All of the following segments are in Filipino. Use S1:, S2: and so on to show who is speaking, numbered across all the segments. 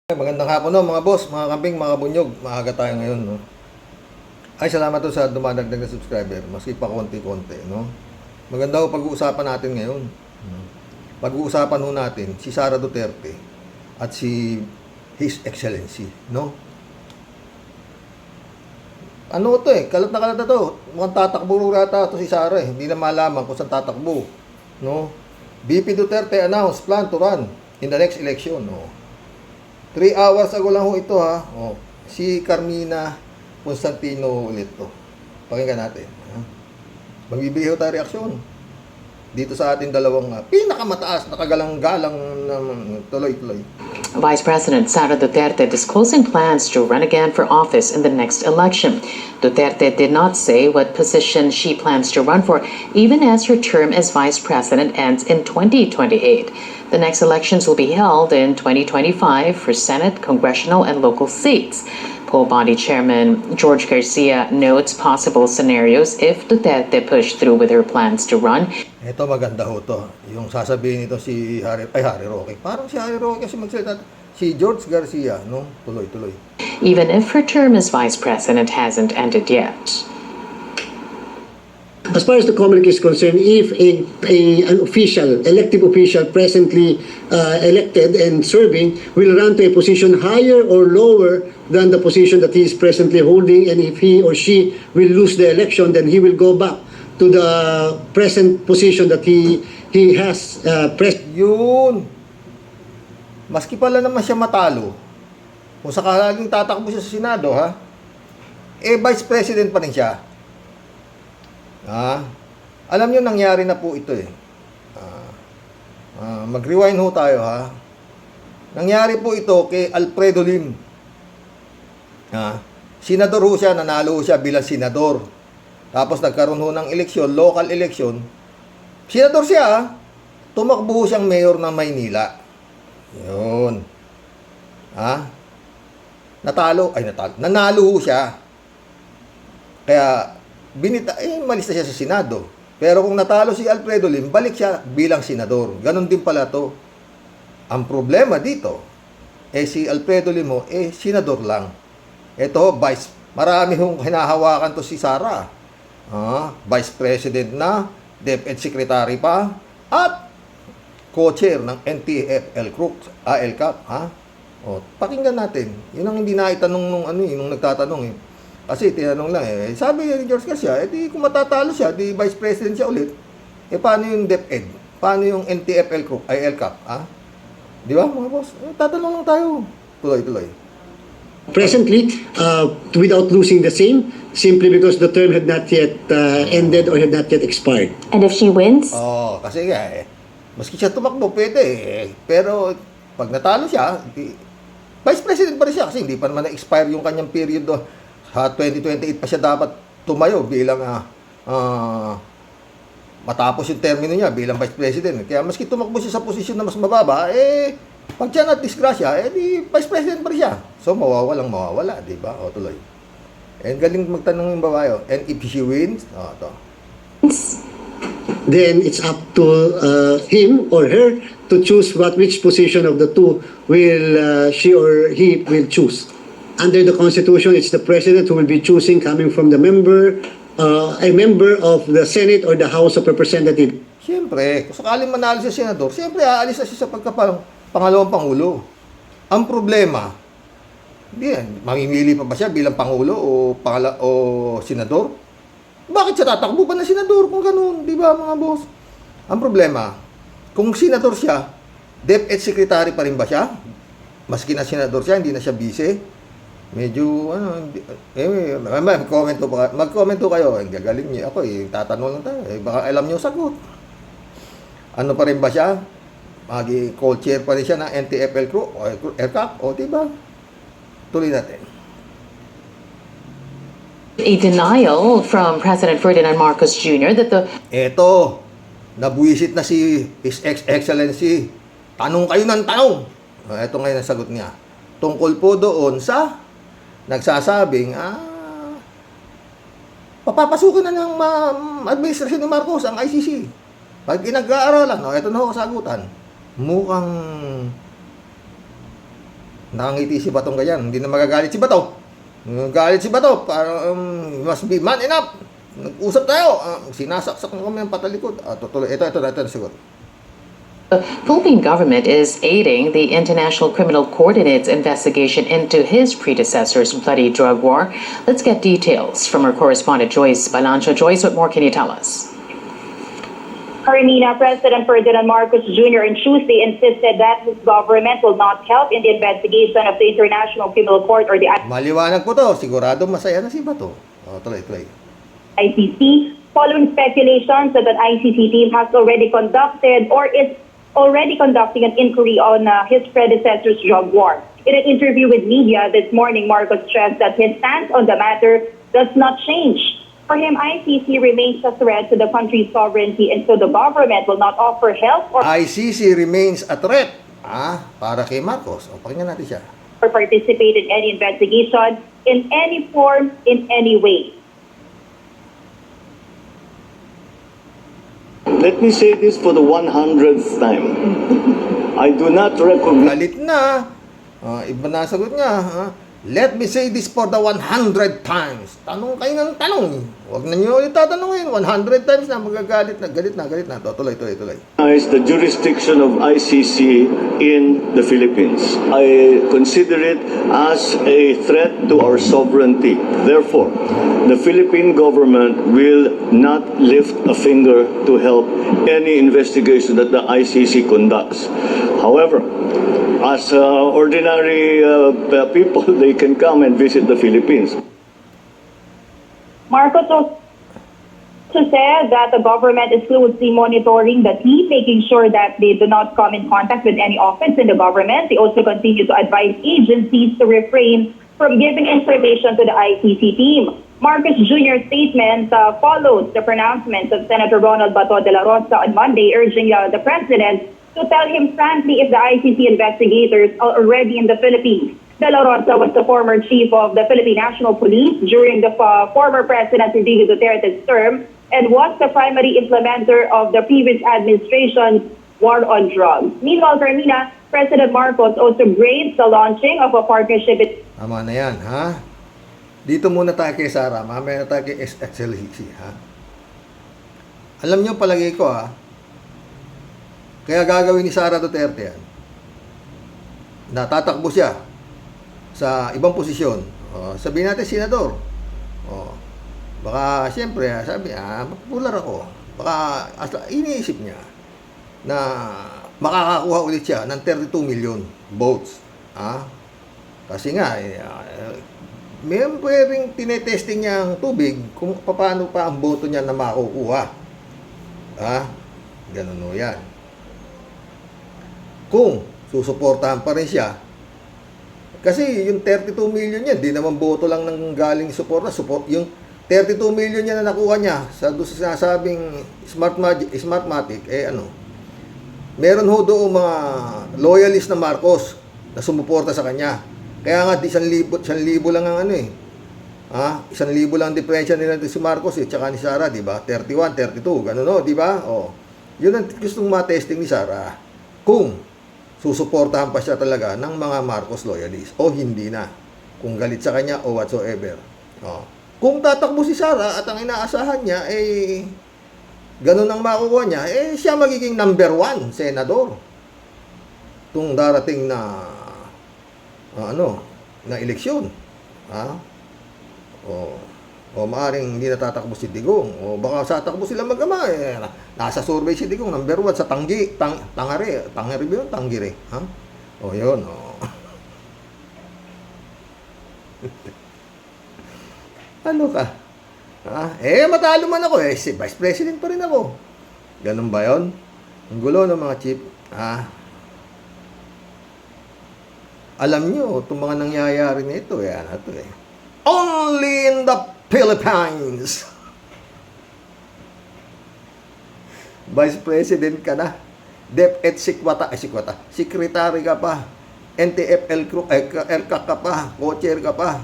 S1: Magandang hapon no, mga boss, mga kamping, mga bunyog. Maaga tayo ngayon, no. Ay, salamat to sa dumadagdag na subscriber, maski pa konti-konti, no. Maganda ho pag-uusapan natin ngayon. Pag-uusapan ho natin si Sara Duterte at si His Excellency, no. Ano to kalat na to. Mukhang tatakbo rata to si Sara Hindi na malaman kung saan tatakbo, no. VP Duterte announced plan to run in the next election, no. 3 hours ago lang ho ito ha. Si Carmina Constantino ulit to. Pakinggan natin. Magbibigay ho tayo reaksyon dito sa ating dalawang pinakamataas na kagalang-galang tuloy-tuloy.
S2: Vice President Sara Duterte disclosing plans to run again for office in the next election. Duterte did not say what position she plans to run for, even as her term as vice president ends in 2028. The next elections will be held in 2025 for Senate, congressional, and local seats. Poll body chairman George Garcia notes possible scenarios if Duterte pushed through with her plans to run.
S1: Ito maganda ho to. Yung sasabihin nito si Harry Roque. Parang si Harry Roque kasi magsalita. Si George Garcia, no? Tuloy-tuloy.
S2: Even if her term as vice president hasn't ended yet.
S3: As far as the COMELEC is concerned, if an official, elective official presently elected and serving will run to a position higher or lower than the position that he is presently holding, and if he or she will lose the election, then he will go back to the present position that he has
S1: Yun. Maski pala naman siya matalo, kung sakaling tatakbo siya sa Senado, vice president pa rin siya. Alam nyo, nangyari na po ito mag-rewind ho tayo, Nangyari po ito kay Alfredo Lim. Senador ho siya, nanalo ho siya bilang senador. Tapos nagkaroon ho ng eleksyon, local election. Senador siya, tumakbo ho siyang mayor ng Maynila. Yun. Nanalo ho siya. Kaya malis na siya sa Senado. Pero kung natalo si Alfredo Lim, balik siya bilang senador. Ganon din pala to. Ang problema dito, si Alfredo Lim senador lang. Ito, marami hong hinahawakan to si Sara. Vice President na, DepEd Secretary pa, at co-chair ng LCAP. Pakinggan natin. Yun ang hindi naitanong nung nagtatanong Kasi tinanong lang sabi ni George Garcia, kung matatalo siya, Vice President siya ulit, paano yung DepEd? Paano yung LCAP? Di ba mga boss? Tatanong lang tayo. Tuloy-tuloy.
S3: presently without losing the same, simply because the term had not yet ended or had not yet expired.
S4: And if she wins?
S1: Kasi maski siya tumakbo, pwede Pero pag natalo siya, Vice President pa rin siya kasi hindi pa naman na-expire yung kanyang period sa 2028 pa siya dapat tumayo bilang matapos yung termino niya bilang Vice President. Kaya maski tumakbo siya sa posisyon na mas mababa, pag siya na-disgrasya, Vice President pa rin siya. So, mawawala, di ba? Tuloy. And galing magtanong yung babae, and if she wins, ito.
S3: Then it's up to him or her to choose which position of the two will she or he will choose. Under the Constitution, it's the President who will be choosing coming from a member of the Senate or the House of Representatives.
S1: Siyempre, kung sakaling manalo siya senador, siyempre aalis na siya sa pangalawang Pangulo. Ang problema, mamimili pa ba siya bilang Pangulo o senador? Bakit siya tatakbo pa na senador kung ganun? Di ba mga boss? Ang problema, kung senador siya, DepEd Secretary pa rin ba siya? Maski na senador siya, hindi na siya vice. Medyo, mag-comment po kayo. Gagaling niyo. Ako, tatanong lang tayo. Baka alam niyo sagot. Ano pa rin ba siya? Co-chair pa rin siya ng LCAP, diba? Tuloy natin.
S2: A denial from President Ferdinand Marcos Jr. that the
S1: Eto, nabuwisit na si His Excellency. Tanong kayo ng tanong. Ito ngayon ang sagot niya. Tungkol po doon sa nagsasabing, papapasukin na ng administrasyon ni Marcos ang ICC. Pag pinag-aaralan, ito na ho kasagutan. Mukhang Nakangiti si Batong ganyan. Hindi na magagalit si Bato. Galit si Bato. Parang must be man enough. Nag-usap tayo. Sinasaksak na kami ng patalikod. Tutuloy. Ito na siguro.
S2: The Philippine government is aiding the International Criminal Court in its investigation into his predecessor's bloody drug war. Let's get details from our correspondent Joyce Balancho. Joyce, what more can you tell us?
S4: Carmina, President Ferdinand Marcos Jr. on Tuesday insisted that his government will not help in the investigation of the International Criminal Court or the
S1: Maliwanag po to. Sigurado masaya na si Bato. Tuloy.
S4: ICC, following speculations that an ICC team has already conducted or is already conducting an inquiry on his predecessor's drug war. In an interview with media this morning, Marcos stressed that his stance on the matter does not change. For him, ICC remains a threat to the country's sovereignty, and so the government will not offer help or
S1: ICC remains a threat. Para kay Marcos. Pakinggan natin siya.
S4: participate in any investigation in any form, in any way.
S5: Let me say this for the 100th time. I do not recognize
S1: Galit na. Iba na sagot niya. Let me say this for the 100 times. Tanong kayo ng tanong. Huwag na niyo ulit tatanungin. 100 times na magagalit na. Galit na. Tuloy.
S5: the jurisdiction of ICC in the Philippines. I consider it as a threat to our sovereignty. Therefore, the Philippine government will not lift a finger to help any investigation that the ICC conducts. However, as ordinary people, they can come and visit the Philippines.
S4: Marcos also said that the government is closely monitoring the team, making sure that they do not come in contact with any office in the government. They also continue to advise agencies to refrain from giving information to the ICC team. Marcos Jr.'s statement follows the pronouncements of Senator Ronald Bato de la Rosa on Monday, urging the president to tell him frankly if the ICC investigators are already in the Philippines. De la Rosa was the former chief of the Philippine National Police during the former President Rodrigo Duterte's term and was the primary implementer of the previous administration's war on drugs. Meanwhile, Carmina, President Marcos also praised the launching of a partnership with
S1: Tama na yan, ha? Dito muna tayo kay Sara. Mamaya na tayo kay SXLC, ha? Alam niyo, palagay ko, ha? Kaya gagawin ni Sara Duterte yan. Natatakbo siya sa ibang posisyon. Sabihin natin, senador. Baka, siyempre, sabi, popular ako. Baka, iniisip niya na makakakuha ulit siya ng 32 million votes. Kasi nga, may pwedeng tinetesting niya ang tubig kung paano pa ang boto niya na makukuha. Ganun o yan. Kung susuportahan pa rin siya, kasi yung 32 million niya, di naman boto lang ng galing suporta. Yung 32 million niya na nakuha niya sa sinasabing Smartmatic, meron ho doon mga loyalist na Marcos na sumuporta sa kanya. Kaya nga, 1,000 lang ang 1,000 lang diferensya nila si Marcos tsaka ni Sara, di ba? 31, 32, ganun di ba? Yun ang gustong matesting ni Sara. Kung susuportahan pa siya talaga ng mga Marcos loyalists o hindi na. Kung galit sa kanya o whatsoever. Kung tatakbo si Sara at ang inaasahan niya ganun ang makukuha niya, siya magiging number 1 senador. Tung darating na na eleksyon. O maaring hindi natatakbo si Digong. O baka satakbo sila mag-ama. Nasa survey si Digong, number 1 sa Tanggi. Tangare ba yun? Tanggire. Yun. Ano ka? Matalo man ako. Si Vice President pa rin ako. Ganun ba yun? Ang gulo ng mga chief. Alam nyo, itong mga nangyayari nito, only in the Philippines. Vice President ka na. DepEd Secretary ka pa. NTF-ELCAC ka pa. Co-chair ka pa.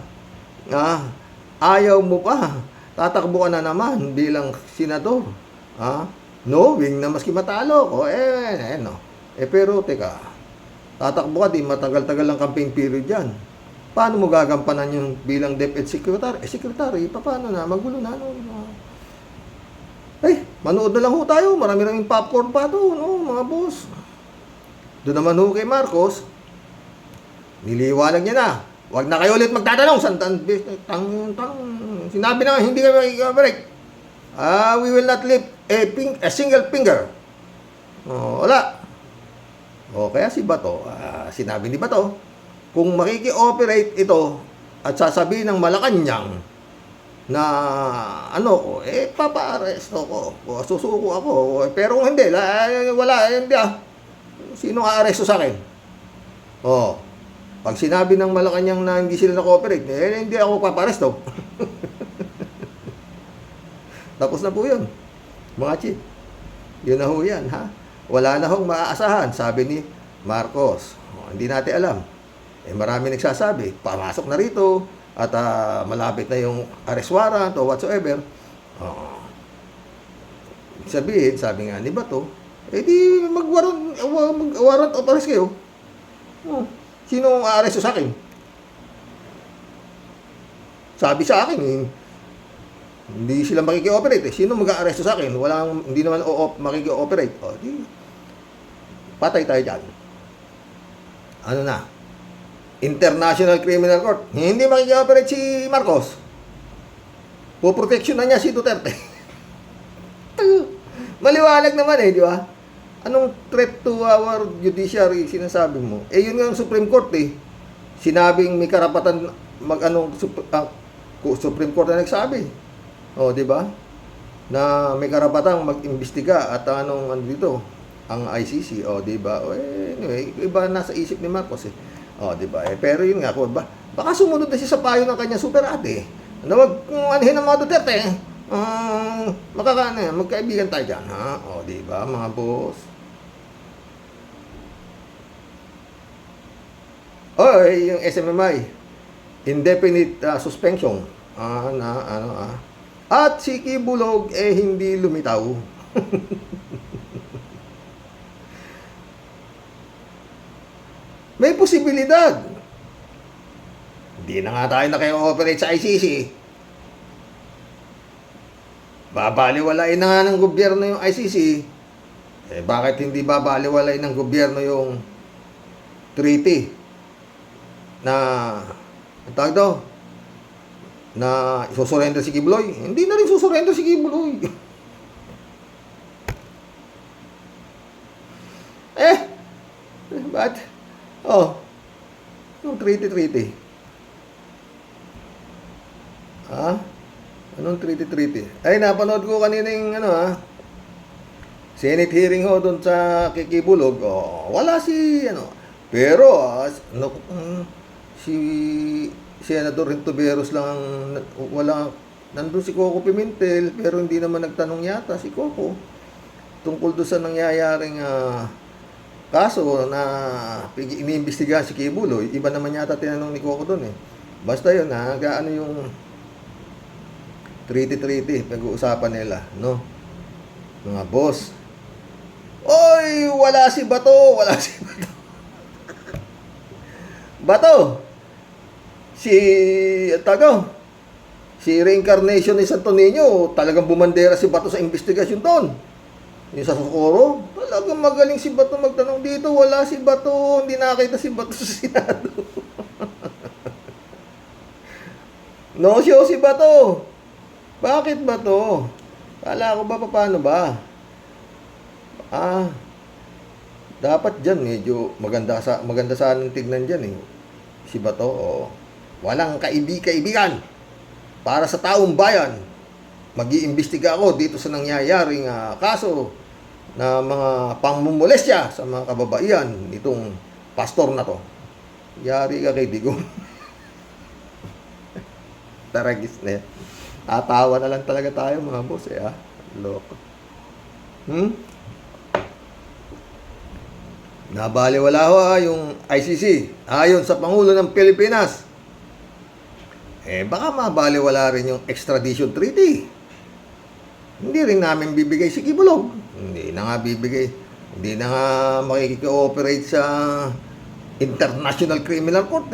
S1: Ayaw mo pa. Tatakbo ka na naman bilang senador. Knowing na maski matalo ko, pero teka. Tatakbo ka, di matagal-tagal lang campaign period yan. Paano mo gagampanan yung bilang DepEd Secretary? Secretary, paano na? Magulo na, no? Manood na lang ho tayo. Marami-raming popcorn pa doon, no, mga boss. Doon naman ho kay Marcos, niliwanag niya na. Huwag na kayo ulit magtatanong. Sinabi na hindi kami makikabalik. We will not lift a single finger. Wala. Kaya si Bato, sinabi ni Bato, kung makiki-operate ito at sasabihin ng Malacanang na papa-aresto ko, o susuko ako, pero kung hindi, wala, hindi sino aaresto sa akin? Pag sinabi ng Malacanang na hindi sila na-cooperate, hindi ako paparesto. Tapos na po yun, mga chief. Yun na ho yan, ha? Wala na hong maaasahan, sabi ni Marcos. Hindi natin alam. Marami nagsasabi, pamasok na rito, at malapit na yung arrest warrant o whatsoever. Sabihin, sabi nga ni Bato, di mag-warrant of arrest kayo. Sino ang aaresto sa akin? Sabi sa akin, hindi sila makiki-operate. Sino mag-aaresto sa akin? Hindi naman makiki-operate. Di, patay tayo dyan. Ano na? International Criminal Court. Hindi makiki-operate si Marcos. Poproteksyon na niya si Duterte. Maliwanag naman di ba? Anong threat to our judiciary sinasabi mo? Yun nga ang Supreme Court Sinabing may karapatan Supreme Court na nagsabi. Di ba? Na may karapatang mag-imbestiga at dito, ang ICC, di ba? Anyway, iba nasa isip ni Marcos di ba? Pero yun nga baka sumunod na siya sa payo ng kanya super ate. Wag anhin ang mga Duterte. Magkaibigan tayo dyan, ha? Di ba, mga boss? Yung SMMI, indefinite suspension. At si Kibulog hindi lumitaw. May posibilidad. Hindi na nga tayo naki-operate sa ICC. Babaliwalain na nga ng gobyerno yung ICC. Bakit hindi babaliwalain ng gobyerno yung treaty na na isusurrender si Kibuloy? Hindi na rin susurrender si Kibuloy. But yung treaty. Anong treaty? Napanood ko kanina yung Senate hearing doon sa Kikibulog. Wala si pero si Senador Rintoberos lang wala, nandun si Coco Pimentel, pero hindi naman nagtanong yata si Coco tungkol doon sa nangyayaring kaso na iniimbestigahan si Kibuloy. Iba naman yata tinanong ni Coco doon Basta yun gaano yung treaty pag-uusapan nila, no? Mga boss. Wala si Bato. Bato. Si Reincarnation ni Santo Niño, talagang bumandera si Bato sa investigasyon doon. Yung sa Socorro, talagang magaling si Bato magtanong dito. Wala si Bato, hindi nakita si Bato sa Senado. No show si Bato. Bakit Bato? Kala ko ba paano ba? Dapat dyan medyo maganda sana tignan dyan si Bato. Walang kaibigan para sa taong bayan. Mag-iimbestiga ako dito sa nangyayaring kaso na mga pangmumolestya sa mga kababaihan nitong pastor na to. Yari ka kay Digong. Taragis na yan. Atawa na lang talaga tayo mga boss Loko. Nabaliwala ho yung ICC ayon sa Pangulo ng Pilipinas. Baka mabaliwala rin yung extradition treaty. Hindi rin namin bibigay si Kibulog. Hindi na nga bibigay. Hindi na nga makikikooperate sa International Criminal Court,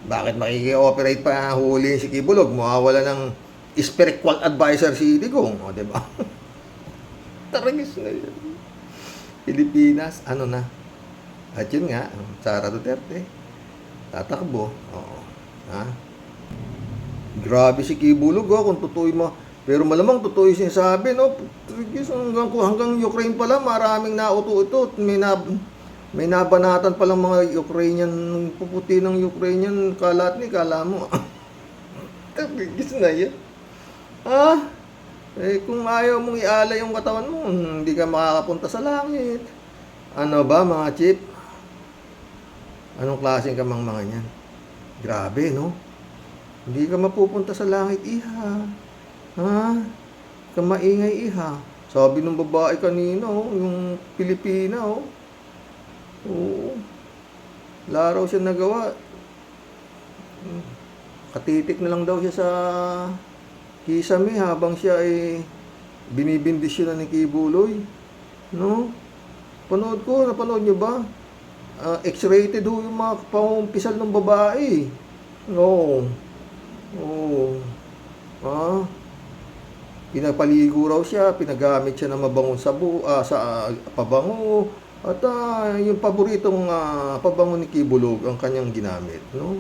S1: bakit makiki-operate pa huli si Kibulog? Mawawala ng spiritual advisor si Digong, o, di ba? Taragis na yun. Pilipinas, ano na? At yun nga, Sara Duterte, tatakbo. Oo. Ha? Grabe si Kibulog, oh, kung totoo mo. Pero malamang totoo yung sinasabi, no? Hanggang Ukraine pala, maraming nauto-uto. May nabanatan palang mga Ukrainian, puputi ng Ukrainian, kalat ni, kala mo. Tarigis na yan. Ha? Eh, kung ayaw mong ialay yung katawan mo, hindi ka makakapunta sa langit. Ano ba, mga chip? Anong klaseng kamang mga yan? Grabe, no? Hindi ka mapupunta sa langit, iha. Ha? Ka maingay, iha. Sabi ng babae kanina, oh, yung Pilipina, oh. Oo. Laraw siya nagawa. Katitik na lang daw siya sa kisame habang siya ay binibindisyon ni Kibuloy. No? Napanood nyo ba? X-rated ho yung mga pangumpisal ng babae. No. Oo. Pinapaligo raw siya, pinagamit siya ng mabangong sa pabango. At yung paboritong pabango ni Kibulog ang kanyang ginamit, no?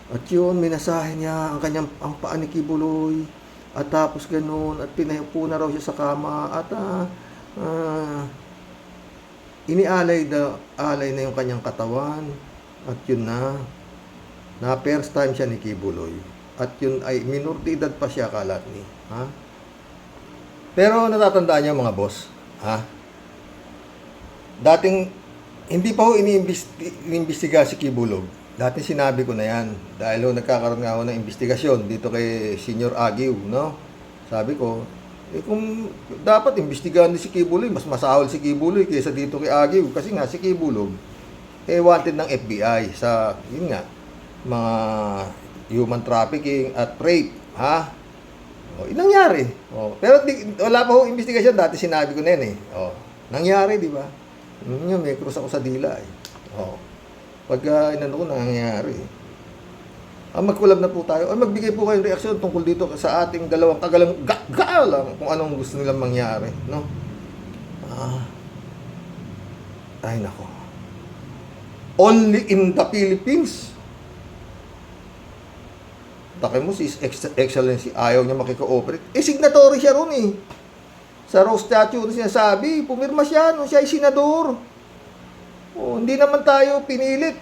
S1: At yun, minasahe niya ang paa ni Kibuloy. At tapos ganun, at pinayupo na raw siya sa kama. At alay na yung kanyang katawan. At yun na first time siya ni Kibuloy. At yun ay minor de edad pa siya, kalat ni. Ha? Pero natatandaan niyo mga boss, ha? Dating hindi pa ho iniimbestiga si Kibulog. Dati sinabi ko na yan. Dahil ho nagkakaroon nga ako ng investigasyon dito kay Senior Aguiw, no? Sabi ko, kung dapat imbestigahan ni si Kibuloy, mas masahol si Kibuloy kaysa dito kay Aguiw. Kasi nga si Kibulog, wanted ng FBI sa, yun nga, mga human trafficking at rape, ha? Nangyari. Pero wala pa ho investigasyon. Dati sinabi ko na yan, nangyari, di ba? May krus ako sa dila, Pagka inano ko, nangyayari. Mag-collab na po tayo. Magbigay po kayong reaksyon tungkol dito sa ating dalawang kagalang lang kung anong gusto nilang mangyari, no? Ay, nako. Only in the Philippines. Takay mo, si Excellency, ayaw niya makikooperate. Signatory siya ron, Sa Rose Statue na sinasabi, pumirma siya nung siya ay senador. Hindi naman tayo pinilit.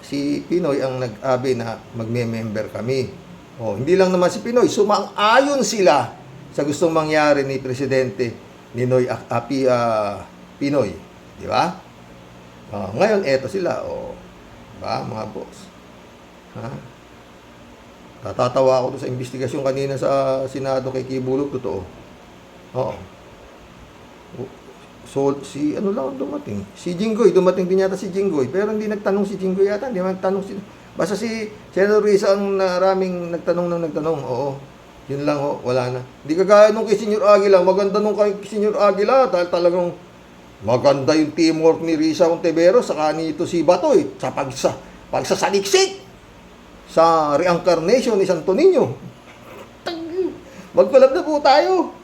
S1: Si Pinoy ang nag-abi na magme-member kami. Hindi lang naman si Pinoy, sumang-ayon sila sa gustong mangyari ni Presidente Ninoy Pinoy. Di ba? Ngayon, eto sila. Diba, mga boss? Ha? Natatawa ako sa investigasyon kanina sa Senado kay Kibulog, totoo. So, ano lang dumating? Si Jinggoy, dumating din yata si Jinggoy. Pero hindi nagtanong si Jinggoy yata. Hindi naman nagtanong si... Basta si Senator Risa ang maraming nagtanong. Oo. Yun lang wala na. Hindi kagaya nung kay Senyor Aguila. Maganda nung kay Senyor Aguila. Dahil talagang maganda yung teamwork ni Risa Ontiveros. Saka nito si Batoy. Sa pagsasaliksik. Sa reincarnation ni Santo Niño. Mag-collab na po tayo.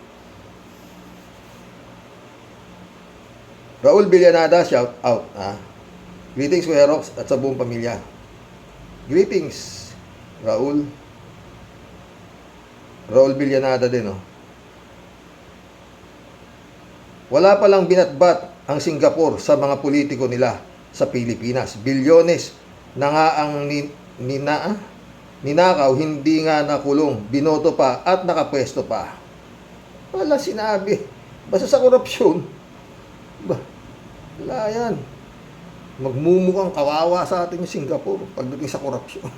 S1: Raul Villanada, shout out. Greetings, Kuya Rox, at sa buong pamilya. Greetings, Raul. Raul Villanada din, Wala palang binatbat ang Singapore sa mga politiko nila sa Pilipinas. Bilyones na nga ang ninakaw, hindi nga nakulong, binoto pa at nakapwesto pa. Wala sinabi. Basta sa korupsyon. Wala yan. Magmumukhang kawawa sa atin yung Singapore pagdating sa korupsyon.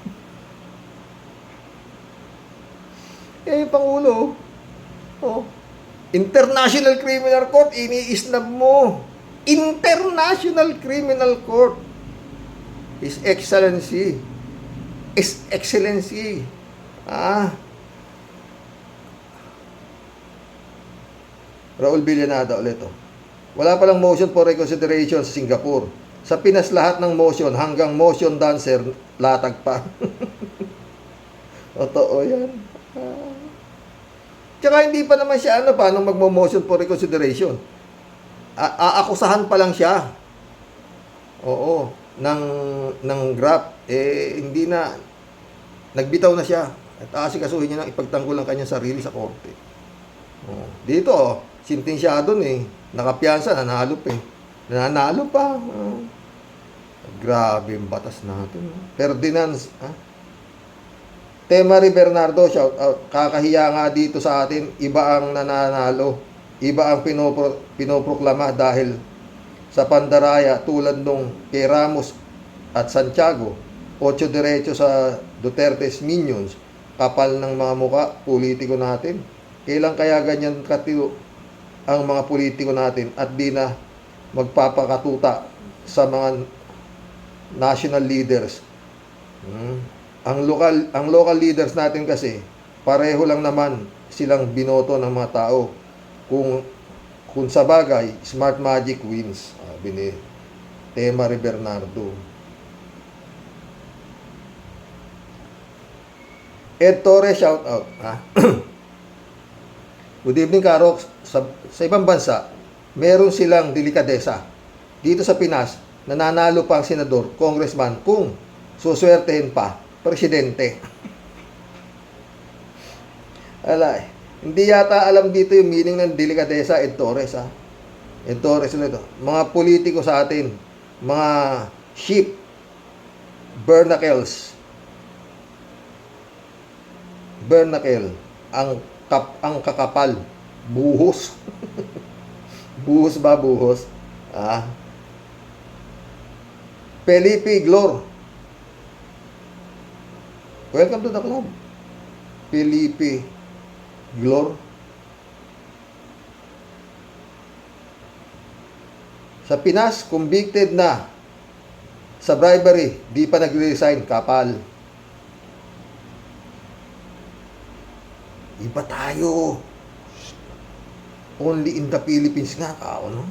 S1: Yung Pangulo, International Criminal Court, iniisnab mo. International Criminal Court. His Excellency. His Excellency. Raul Villanada ulit, Wala palang motion for reconsideration sa Singapore. Sa Pinas lahat ng motion hanggang motion dancer latag pa. Totoo yan. Tsaka hindi pa naman siya paano magmo-motion for reconsideration. Aakusahan pa lang siya. Oo, ng grab. Hindi na, nagbitaw na siya. At aasikasuhin niya na ipagtanggol ang kanyang sarili sa korte. Dito, sintensyado nakapiyansa, nanalo pa Nanalo pa. Grabe yung batas natin. Ferdinand, Temari Bernardo, shout out. Kakahiya nga dito sa atin, iba ang nananalo. Iba ang pinoproklama dahil sa pandaraya tulad nung kay Ramos at Santiago. 8 diretso sa Duterte's minions. Kapal ng mga muka, politiko natin. Kailan kaya ganyan katilo ang mga politiko natin at di na magpapakatuta sa mga national leaders. Ang local leaders natin kasi pareho lang naman silang binoto ng mga tao. Kung sa bagay, smart magic wins. Sabi ni Temari Bernardo. Ed Torres, shout out. Good evening, Karok. Sa ibang bansa, meron silang delikadesa. Dito sa Pinas, nananalo pa ang senador, congressman, kung suswertehin pa, presidente. Hindi yata alam dito yung meaning ng delikadesa, Ed Torres. Ed Torres ulit. Mga politiko sa atin, mga sheep, barnacles, ang kakapal, buhos. Buhos ba, buhos? Felipe Glor. Welcome to the club. Felipe Glor. Sa Pinas, convicted na sa bribery, di pa nagre-resign, kapal. Iba tayo. Only in the Philippines nga, no?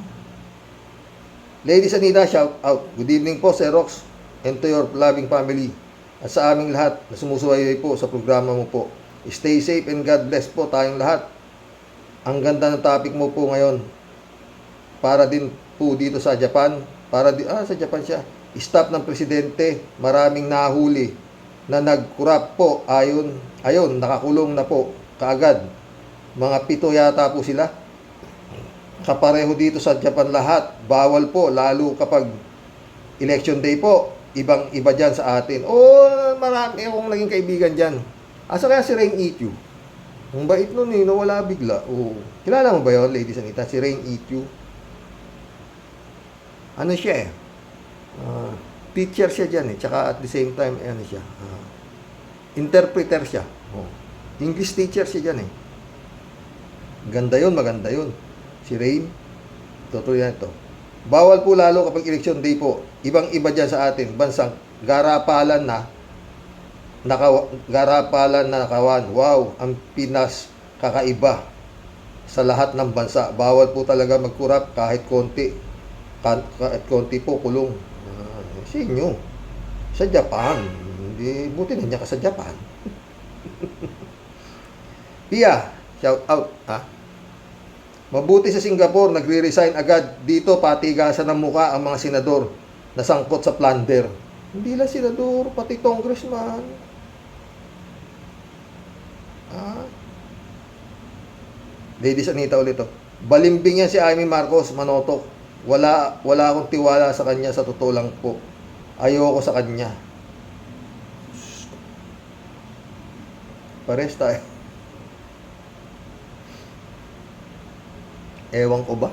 S1: Ladies Anita, shout out. Good evening po, Sir Rox, and to your loving family. At sa aming lahat na sumusubaybay po sa programa mo po. Stay safe and God bless po tayong lahat. Ang ganda ng topic mo po ngayon. Para din po dito sa Japan. Sa Japan siya. Staff ng presidente, maraming nahuli na nag-corrupt po. Ayun, nakakulong na po kaagad. Mga 7 yata po sila. Kapareho dito sa Japan lahat. Bawal po, lalo kapag election day po. Ibang-iba dyan sa atin. Marami akong naging kaibigan dyan. Asa kaya si Rain EQ? Ang bait nun nawala bigla. Kilala mo ba yun, Ladies Anita? Si Rain EQ. Ano siya teacher siya dyan Tsaka at the same time, interpreter siya. English teacher siya dyan maganda yun. Si Rain, totoo yan ito. Bawal po lalo kapag election day po. Ibang-iba dyan sa atin. Bansang garapalan na nakawan. Wow, ang Pinas kakaiba sa lahat ng bansa. Bawal po talaga mag-corrupt kahit konti. Kahit konti po kulong. Sa inyo. Sa Japan. Hindi, buti na niya ka sa Japan. Pia, shout out. Mabuti sa Singapore, nagre-resign agad. Dito, patigasan ng muka ang mga senador na sangkot sa plunder. Hindi lang senador, pati congressman. Ladies Anita ulit Balimbing yan si Amy Marcos, manotok. Wala akong tiwala sa kanya, sa totoo lang po. Ayoko sa kanya. Pares tayo. Ewan ko ba?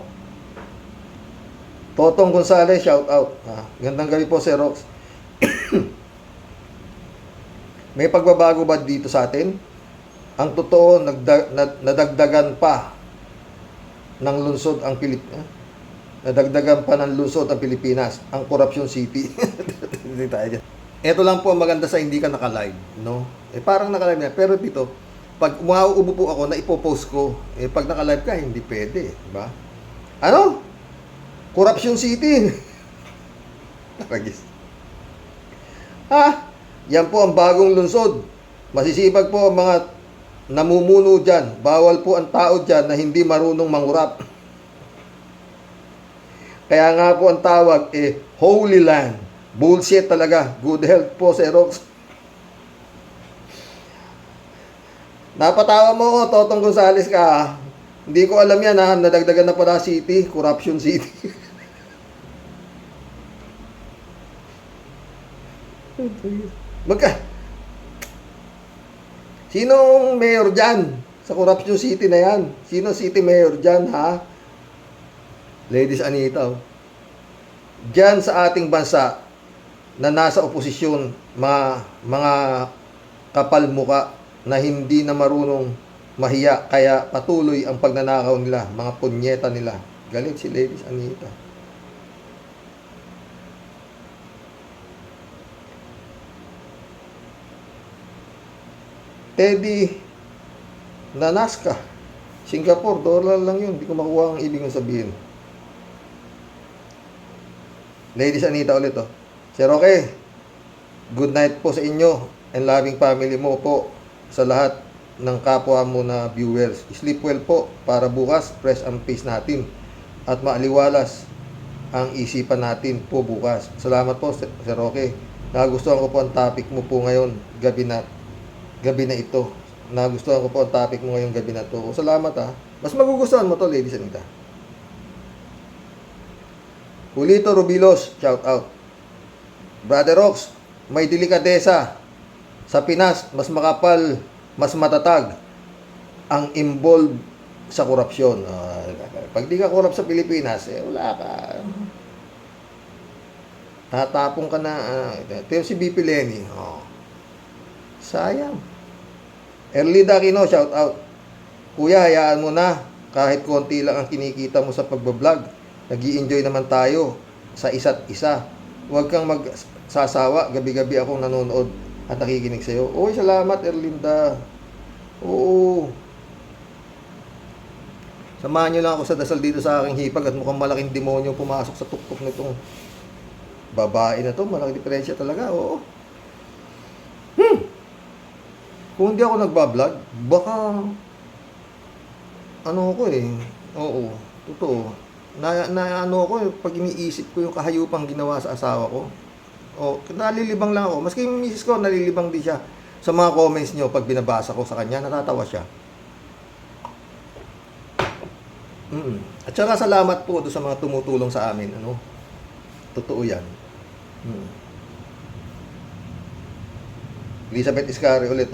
S1: Totong Gonzales, shout out. Gandang gabi po, Sir Rox. May pagbabago ba dito sa atin? Ang totoo, nadagdagan pa ng lungsod ang Pilipinas. Nadagdagan pa ng lungsod ang Pilipinas. Ang Corruption City. Ito lang po ang maganda sa hindi ka naka-live, no? Parang naka-live na. Pero dito, pag umauubo po ako, na ipopost ko. Pag naka-live ka, hindi pwede. Diba? Corruption City. Nakagis. Yan po ang bagong lungsod. Masisipag po ang mga namumuno dyan. Bawal po ang tao dyan na hindi marunong mangurap. Kaya nga po ang tawag Holy Land. Bullshit talaga. Good health po, Xerox. Napatawa mo ko, Totong Gonzales ka. Hindi ko alam yan ha. Nadagdagan na pala city. Corruption City. Sinong mayor dyan? Sa Corruption City na yan. Sino city mayor dyan, ha? Ladies Anita. Dyan sa ating bansa na nasa oposisyon, mga kapal muka na hindi na marunong mahiya, kaya patuloy ang pagnanakaw nila, mga punyeta nila. Galit si Ladies Anita. Teddy Nanaska, Singapore, dollar lang yun. Hindi ko makuha ang ibig sabihin. Ladies Anita ulit, Sir, okay. Good night po sa inyo and loving family mo po sa lahat ng kapwa mo na viewers. Sleep well po para bukas fresh ang pace natin at maaliwalas ang isipan natin po bukas. Salamat po, Sir okay. Nagustuhan ko po ang topic mo po ngayon, gabi na ito. Nagustuhan ko po ang topic mo ngayong gabi na to. Salamat ha. Mas magugustuhan mo to, Ladies Anita. Julito Rubilos, shout out. Brother Rox, may delikadesa. Sa Pinas, mas makapal, mas matatag ang involved sa korupsyon. Pag di ka korap sa Pilipinas, wala ka. Tatapong ka na. Ito yung si BP Lenny. Sayang. Erlinda Aquino, shout out. Kuya, hayaan mo na. Kahit konti lang ang kinikita mo sa pagbablog. Nag-i-enjoy naman tayo sa isa't isa. Huwag kang magsasawa. Gabi-gabi akong nanonood at nakikinig sa'yo. Oy, salamat, Erlinda. Oo. Samahan nyo lang ako sa dasal dito sa aking hipag at mukhang malaking demonyo pumasok sa tuktok nitong babae na to. Malaking diferensya talaga, oo. Kung hindi ako nagbablog, baka ano ko oo, totoo. Na ano ako, pag iniisip ko yung kahayupang ginawa sa asawa ko. Nalilibang lang ako. Maski yung misis ko, nalilibang din siya. Sa mga comments nyo, pag binabasa ko sa kanya, natatawa siya. At saka salamat po doon sa mga tumutulong sa amin. Totoo yan. Elizabeth Iscari ulit,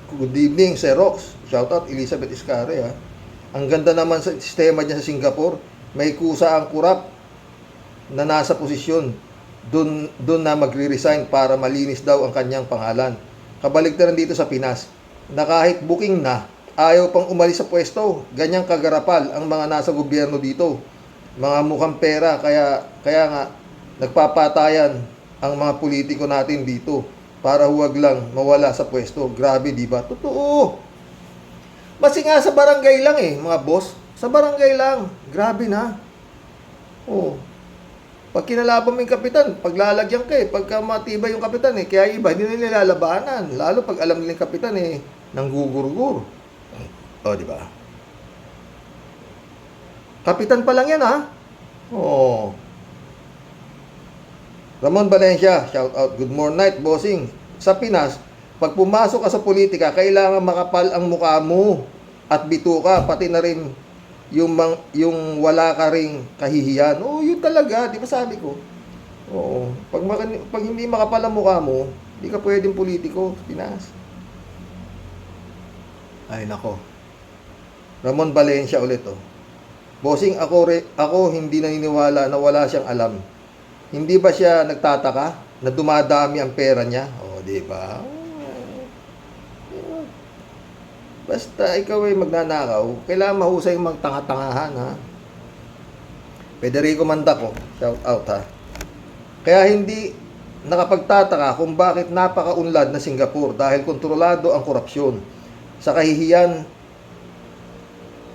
S1: Good evening, Sir Rox. Shoutout Elizabeth Iscari, ha. Ang ganda naman sa sistema niya sa Singapore. May kusa ang kurap na nasa posisyon. Doon na magre-resign para malinis daw ang kanyang pangalan. Kabaligtaran dito sa Pinas, na kahit booking na, ayaw pang umalis sa pwesto. Ganyang kagarapal ang mga nasa gobyerno dito. Mga mukhang pera, kaya nga nagpapatayan ang mga politiko natin dito para huwag lang mawala sa pwesto. Grabe, di ba? Totoo. Basi nga sa barangay lang mga boss. Sa barangay lang. Grabe na. Pag kinalaban mo yung kapitan, paglalagyan ka pagka matibay yung kapitan kaya iba, hindi na nilalabanan. Lalo pag alam nila yung kapitan nanggugurgur. Di ba? Kapitan pa lang yan, ha? Ramon Valencia, shout out. Good morning night, bossing. Sa Pinas, pag pumasok ka sa politika, kailangan makapal ang mukha mo at bituka, pati na rin yung wala ka ring kahihiyan. Yun talaga, di ba sabi ko? Pag hindi makapal ang mukha mo, hindi ka pwedeng politiko sa Pinas. Ay, nako. Ramon Valencia ulit, Bossing, ako hindi naniniwala na wala siyang alam. Hindi ba siya nagtataka na dumadami ang pera niya? Di ba? Basta ikaw magnanakaw, kailangan mahusay magtanga-tangahan, ha? Federico Mandaco, shout out, ha? Kaya hindi nakapagtataka kung bakit napakaunlad na Singapore dahil kontrolado ang korupsyon. Sa kahihiyan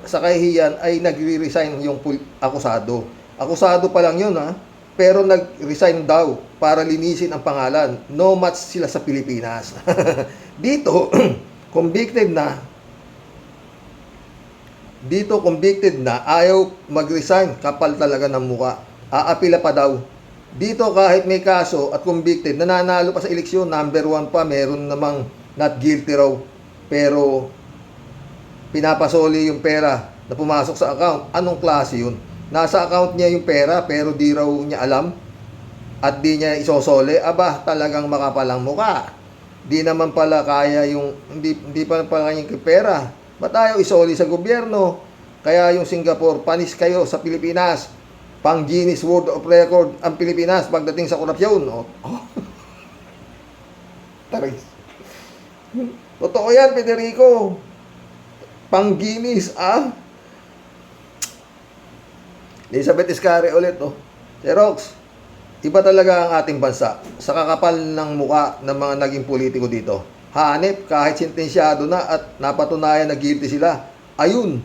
S1: sa kahihiyan ay nagre-resign yung akusado. Akusado pa lang yun, ha? Pero nag-resign daw para linisin ang pangalan. No match sila sa Pilipinas. Dito, convicted na. Dito, convicted na. Ayaw mag-resign. Kapal talaga ng muka. Aapila pa daw. Dito, kahit may kaso at convicted, nananalo pa sa eleksyon. Number 1 pa. Meron namang not guilty raw. Pero, pinapasoli yung pera na pumasok sa account. Anong klase yun? Nasa account niya yung pera pero di raw niya alam at di niya isosole. Aba, talagang makapalang muka. Di naman pala kaya yung hindi pa pala yung pera. Ba't tayo isoli sa gobyerno? Kaya yung Singapore, panis kayo sa Pilipinas. Pang Guinness World of Record ang Pilipinas pagdating sa korupsyon. Oh. Taris. Totoo yan, Federico. Pang Guinness, ah? Elizabeth Iscari ulit, oh. Xerox, iba talaga ang ating bansa sa kakapal ng muka ng mga naging politiko dito. Hanep, kahit sentensyado na at napatunayan na guilty sila. Ayun,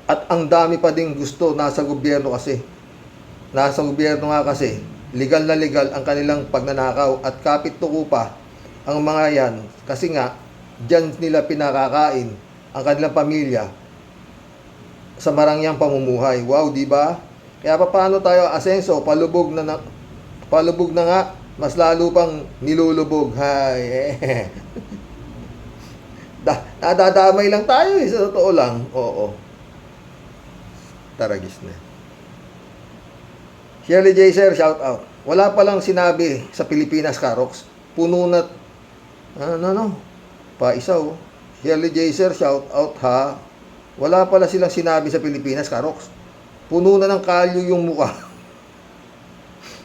S1: at ang dami pa ding gusto nasa gobyerno kasi. Nasa gobyerno nga kasi, legal na legal ang kanilang pagnanakaw at kapit tuko pa ang mga yan. Kasi nga, dyan nila pinakakain ang kanilang pamilya sa marangyang pamumuhay. Wow, di ba? Kaya paano tayo asenso? Palubog na nga, mas lalo pang nilulubog. Hay. Nadadamay lang tayo sa totoo lang. Oo. Taragis na. Shirley J. Sir, shout out. Wala palang sinabi sa Pilipinas, Karox. Puno na, paisaw. Shirley J. Sir, shout out ha. Wala pala silang sinabi sa Pilipinas, Karox. Puno na ng kalyo yung mukha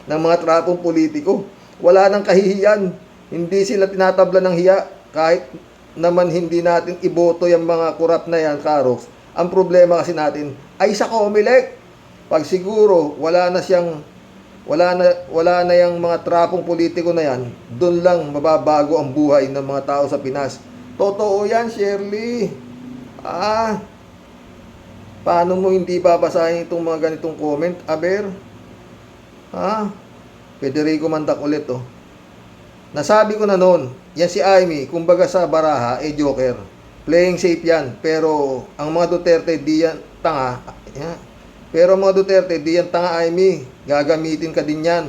S1: ng mga trapong politiko. Wala nang kahihiyan. Hindi sila tinatabla ng hiya. Kahit naman hindi natin iboto yung mga kurap na yan, Karox. Ang problema kasi natin ay sa COMELEC. Pag siguro wala na yung mga trapong politiko na yan, doon lang mababago ang buhay ng mga tao sa Pinas. Totoo yan, Shirley. Paano mo hindi babasahin itong mga ganitong comment, Aber? Federico Mandak ulit, oh. Nasabi ko na noon, yan si Amy, kumbaga sa baraha, joker. Playing safe yan, pero ang mga Duterte, di yan tanga. Pero ang mga Duterte, di yan tanga, Amy. Gagamitin ka din yan.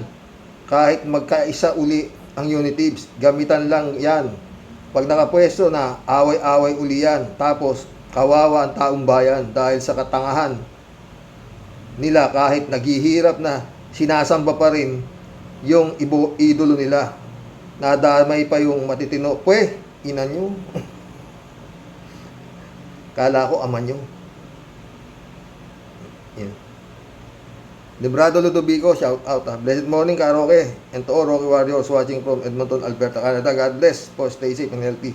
S1: Kahit magkaisa uli ang unitives, gamitan lang yan. Pag nakapwesto na, away-away uli yan. Tapos, kawawa ang taong bayan dahil sa katangahan nila kahit naghihirap na sinasamba pa rin yung idolo nila. Nadamay pa yung matitino. Pwe, ina nyo. Kala ko ama nyo. Yan. Librado Ludovico, shout out. Blessed morning, Karoke. And to all Rocky Warriors watching from Edmonton, Alberta, Canada. God bless. Po, stay safe and healthy.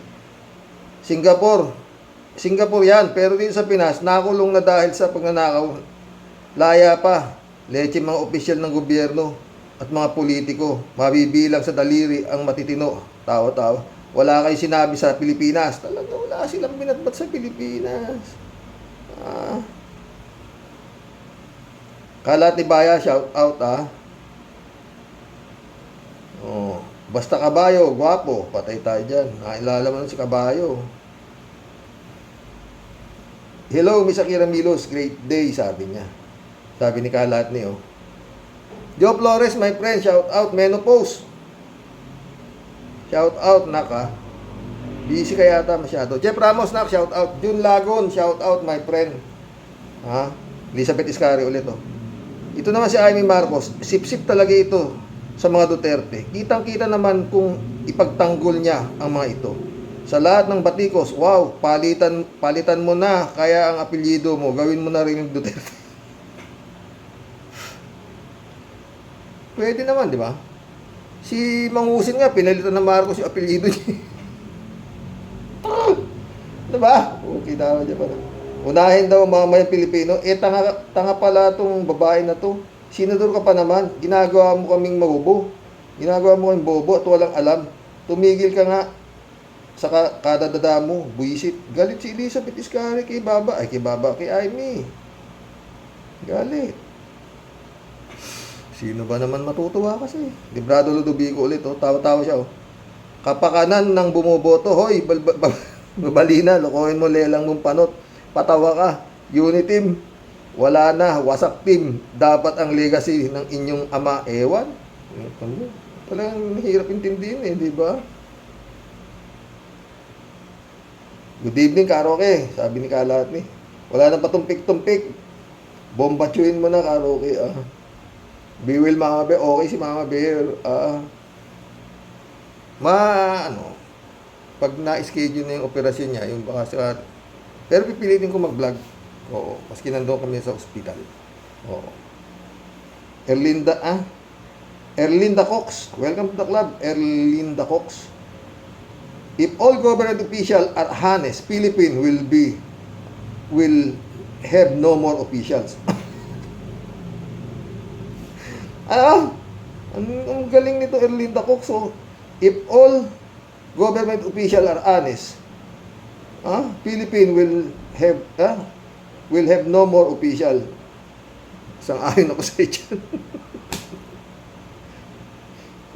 S1: Singapore yan, pero dito sa Pinas, nakulong na dahil sa pagnanakaw. Laya pa, leche mga opisyal ng gobyerno at mga politiko. Mabibilang sa daliri ang matitino. Tawa-tawa. Wala kayo sinabi sa Pilipinas. Talaga wala silang binatbat sa Pilipinas. Kalat ni Baya, shout out basta kabayo, gwapo. Patay tayo dyan. Nakilala mo si kabayo. Hello, Miss Akira Milos. Great day, sabi niya. Sabi ni Kalatni, oh. Joe Flores, my friend, shout out. Menopause. Shout out, naka. Busy ka yata masyado. Jeff Ramos, nak, shout out. June Lagon, shout out, my friend. Elizabeth Iscari ulit, oh. Ito naman si Amy Marcos. Sip-sip talaga ito sa mga Duterte. Kitang-kita naman kung ipagtanggol niya ang mga ito. Sa lahat ng batikos, wow, palitan mo na, kaya ang apelyido mo, gawin mo na rin yung Duterte. Pwede naman, di ba? Si Mangusin nga, pinalitan ng Marcos yung apelyido niya. Di ba? Okay, tama niya pala. Unahin daw ang mamamayang Pilipino. Tanga pala itong babae na to. Senador ka pa naman, ginagawa mo kaming mabubo. Ginagawa mo kaming bobo at walang alam. Tumigil ka nga sa kadadada mo, buisit. Galit si Elizabeth Iscari kay Baba, kay Amy. Galit. Sino ba naman matutuwa kasi? Librado Ludovico ulit, oh. Tawa-tawa siya, oh. Kapakanan ng bumoboto, hoy, babalina, lokohin mo lelang mong panot. Patawa ka. Uniteam, wala na, wasak team. Dapat ang legacy ng inyong ama, ewan. Talagang hirap intindihin eh, di ba? Good evening, Karoke. Sabi ni Kalatni. Wala na patumpik-tumpik. Bombachuin mo na, Karoke. Biwil Mama Bear. Okay si Mama Bear. Pag na-schedule na yung operasyon niya, yung baka sa... Pero pipilitin ko mag-vlog. Oo. Maski nandun kami sa ospital. Oo. Erlinda Cox. Welcome to the club, Erlinda Cox. If all government officials are honest, Philippines will have no more officials. Ang galing nito, Erlinda Cox. So, if all government officials are honest, Philippines will have no more official. Sang-ayon ako sa iyan.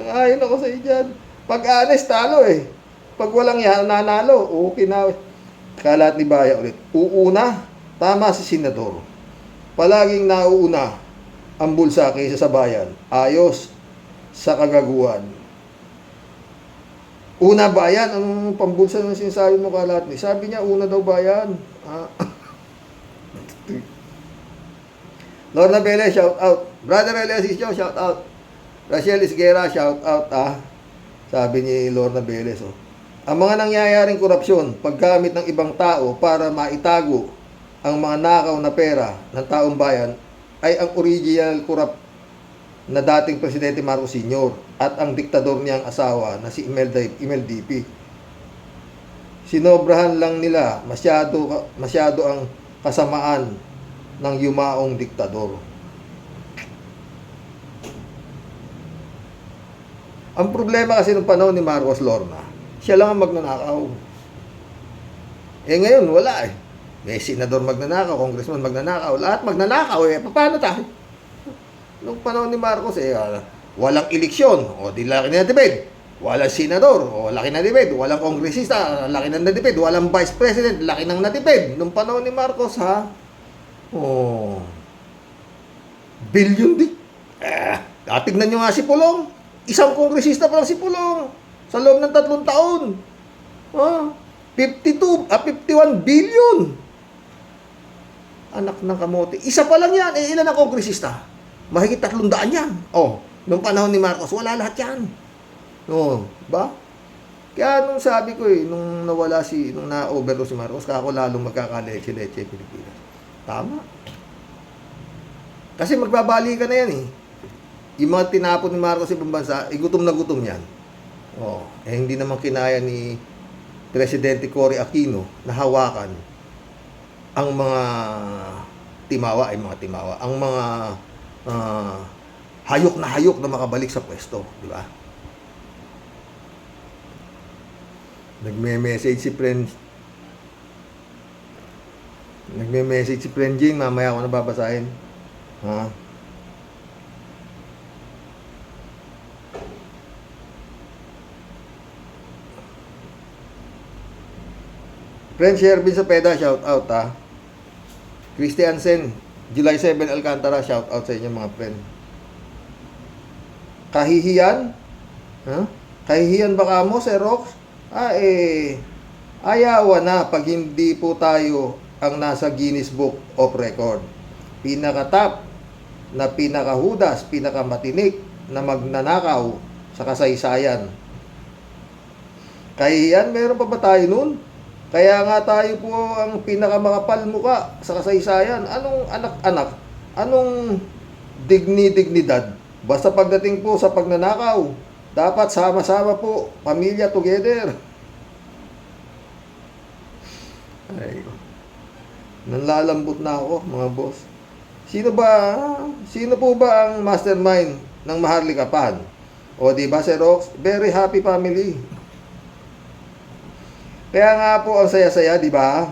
S1: Sang-ayon ako sa iyan. Pag honest, talo eh. Pag walang yan, nanalo. Okay na. Kalat ni Baya ulit. Uuna, tama si Senador. Palaging nauuna ang bulsa kaysa sa bayan. Ayos sa kagaguhan. Una bayan, anong pambulsa ng sinasabi mo, Kalat ni? Sabi niya, una daw bayan. Lorna Bele, shout out. Brother Eliasio, shout out. Rachel Isguera, shout out. Sabi ni Lorna Bele. So, ang mga nangyayaring korupsyon, paggamit ng ibang tao para maitago ang mga nakaw na pera ng taong bayan ay ang original corrupt na dating Presidente Marcos Sr. at ang diktador niyang asawa na si Imel DP. Sinobrahan lang nila masyado ang kasamaan ng yumaong diktador. Ang problema kasi ng panahon ni Marcos, Lorna, siya lang ang magnanakaw. Ngayon, wala eh. May senador magnanakaw, congressman magnanakaw, lahat magnanakaw eh. Paano tayo? Nung panahon ni Marcos walang eleksyon, o di laki na natipid. Walang senador, o laki na natipid. Walang kongresista, laki na natipid. Walang vice president, laki nang natipid. Nung panahon ni Marcos, billion di. Tignan nyo nga si Pulong. Isang kongresista pa lang si Pulong. Sa loob ng 3 taon. 51 billion. Anak ng kamote. Isa pa lang yan. Ilan ang kongresista? Mahigit 300 yan. Nung panahon ni Marcos, wala lahat yan. Ba? Kaya nung sabi ko nung nung na-overdose si Marcos, kako lalong magkakaleche-leche Pilipinas. Tama. Kasi magbabali ka na yan eh. Yung mga tinapon ni Marcos sa ibang bansa, gutom na gutom yan. Hindi naman kinaya ni Presidente Cory Aquino na hawakan ang mga timawa, ang mga hayok na makabalik sa pwesto, di ba? Nagme-message si Friend Jane, mamaya ako na babasahin. Friend Shervin Sapeda, shout out Christian Sen, July 7 Alcantara, shout out sa inyo mga friend. Kahihiyan? Kahihiyan ba kamo, Sir Rox? Ayawa na pag hindi po tayo ang nasa Guinness Book of Record. Pinakatap na pinakahudas, pinakamatinik na magnanakaw sa kasaysayan. Kahihiyan, meron pa ba tayo nun? Kaya nga tayo po ang pinakamakapal mukha sa kasaysayan. Anong anak-anak? Anong dignidad? Basta pagdating po sa pagnanakaw, dapat sama-sama po, pamilya together. Nanlalambot na ako, mga boss. Sino po ba ang mastermind ng Maharlika Pan? O di ba, Sir Rox? Very happy family. Kaya nga po ang saya-saya, di ba?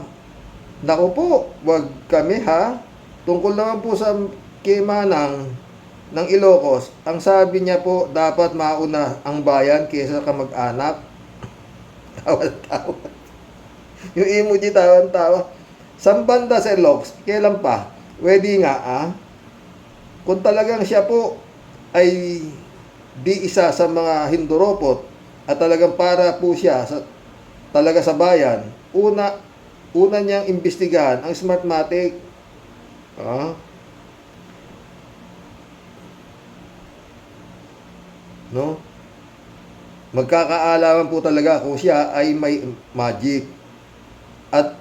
S1: Naku po, wag kami ha. Tungkol naman po sa kema ng Ilocos, ang sabi niya po, dapat mauna ang bayan kaysa kamag-anak. Tawa-tawa. Yung emoji tawa-tawa. Sambanda sa Ilocos, kailan pa? Pwede nga Kung talagang siya po ay di isa sa mga Hinduropot at talagang para po siya talaga sa bayan, una niyang imbestigahan ang Smartmatic. No? Magkakaalaman po talaga kung siya ay may magic at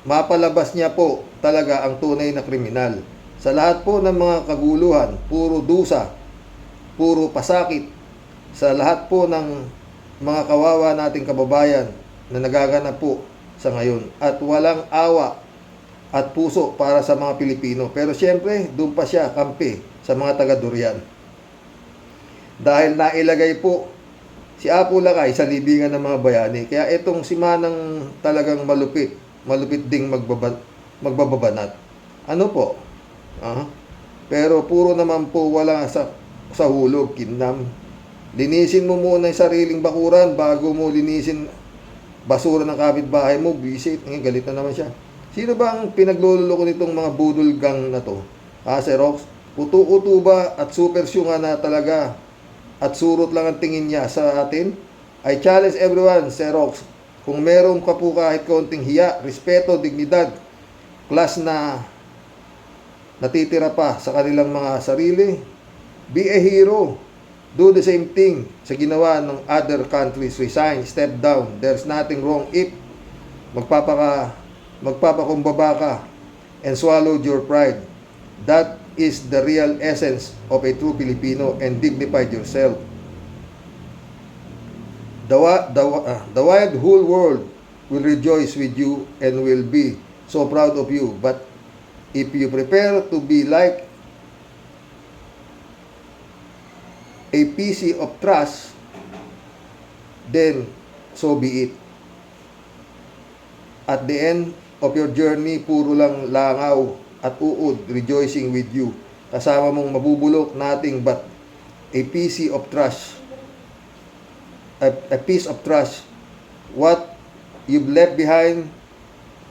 S1: mapalabas niya po talaga ang tunay na kriminal. Sa lahat po ng mga kaguluhan, puro dusa, puro pasakit, sa lahat po ng mga kawawa nating kababayan na nagaganap po sa ngayon at walang awa at puso para sa mga Pilipino. Pero siyempre, doon pa siya kampi sa mga taga-Durian. Dahil nailagay po si Apo Lakay sa libingan ng mga bayani. Kaya itong si Manang talagang malupit ding magbababanat. Ano po? Pero puro naman po wala sa hulog, kinam. Linisin mo muna yung sariling bakuran bago mo linisin basura ng kapitbahay mo. Visit. Ngayon, galit na naman siya. Sino ba ang pinagluloko nitong mga budol gang na to? Xerox? Utu-utu ba at super syunga na talaga at surot lang ang tingin niya sa atin? I challenge everyone, Xerox. Kung meron ka po kahit kaunting hiya, respeto, dignidad, class na natitira pa sa kanilang mga sarili, be a hero. Do the same thing sa ginawa ng other countries. Resign, step down. There's nothing wrong if magpapakumbaba ka and swallow your pride. That is the real essence of a true Filipino, and dignified yourself. The wide whole world will rejoice with you and will be so proud of you. But if you prepare to be like a PC of trust, then so be it. At the end of your journey, puro lang langaw at uod, rejoicing with you. Kasama mong mabubulok, nothing but a piece of trust. A piece of trust. What you've left behind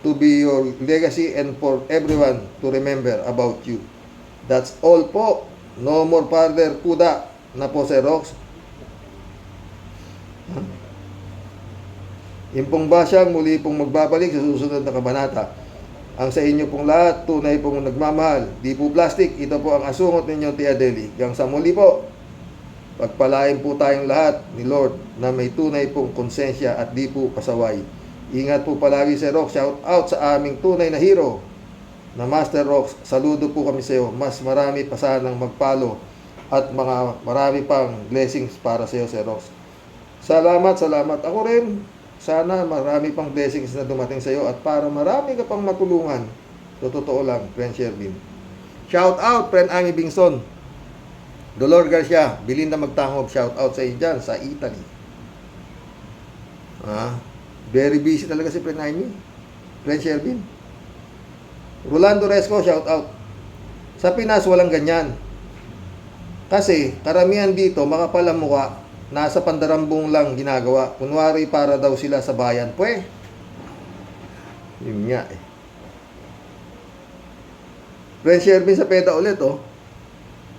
S1: to be your legacy and for everyone to remember about you. That's all po. No more further kuda na po, Xerox. Yung pong basyang muli pong magbabalik sa susunod na kabanata. Ang sa inyo pong lahat, tunay pong nagmamahal. Di po plastic, ito po ang asungot ninyo, Tia Deli. Hanggang sa muli po, pagpalain po tayong lahat ni Lord na may tunay pong konsensya at di po pasaway. Ingat po palagi, Xerox. Shout out sa aming tunay na hero na Master Rox. Saludo po kami sa iyo. Mas marami pa sanang magpalo at marami pang blessings para sa iyo, Xerox. Salamat. Ako rin. Sana marami pang blessings na dumating sa iyo at para marami ka pang matulungan. So, totoo lang, friend Shervin. Shout out, friend Ami Bingson. Dolor Garcia, Belinda Magtangob, shout out sa iyo dyan, sa Italy. Very busy talaga si friend Ami. Friend Shervin. Rolando Resco, shout out. Sa Pinas, walang ganyan. Kasi, karamihan dito, makapal ang mukha. Nasa pandarambong lang ginagawa. Kunwari para daw sila sa bayan. Pwe. Yun nga eh. Friend Shervin sa PETA ulit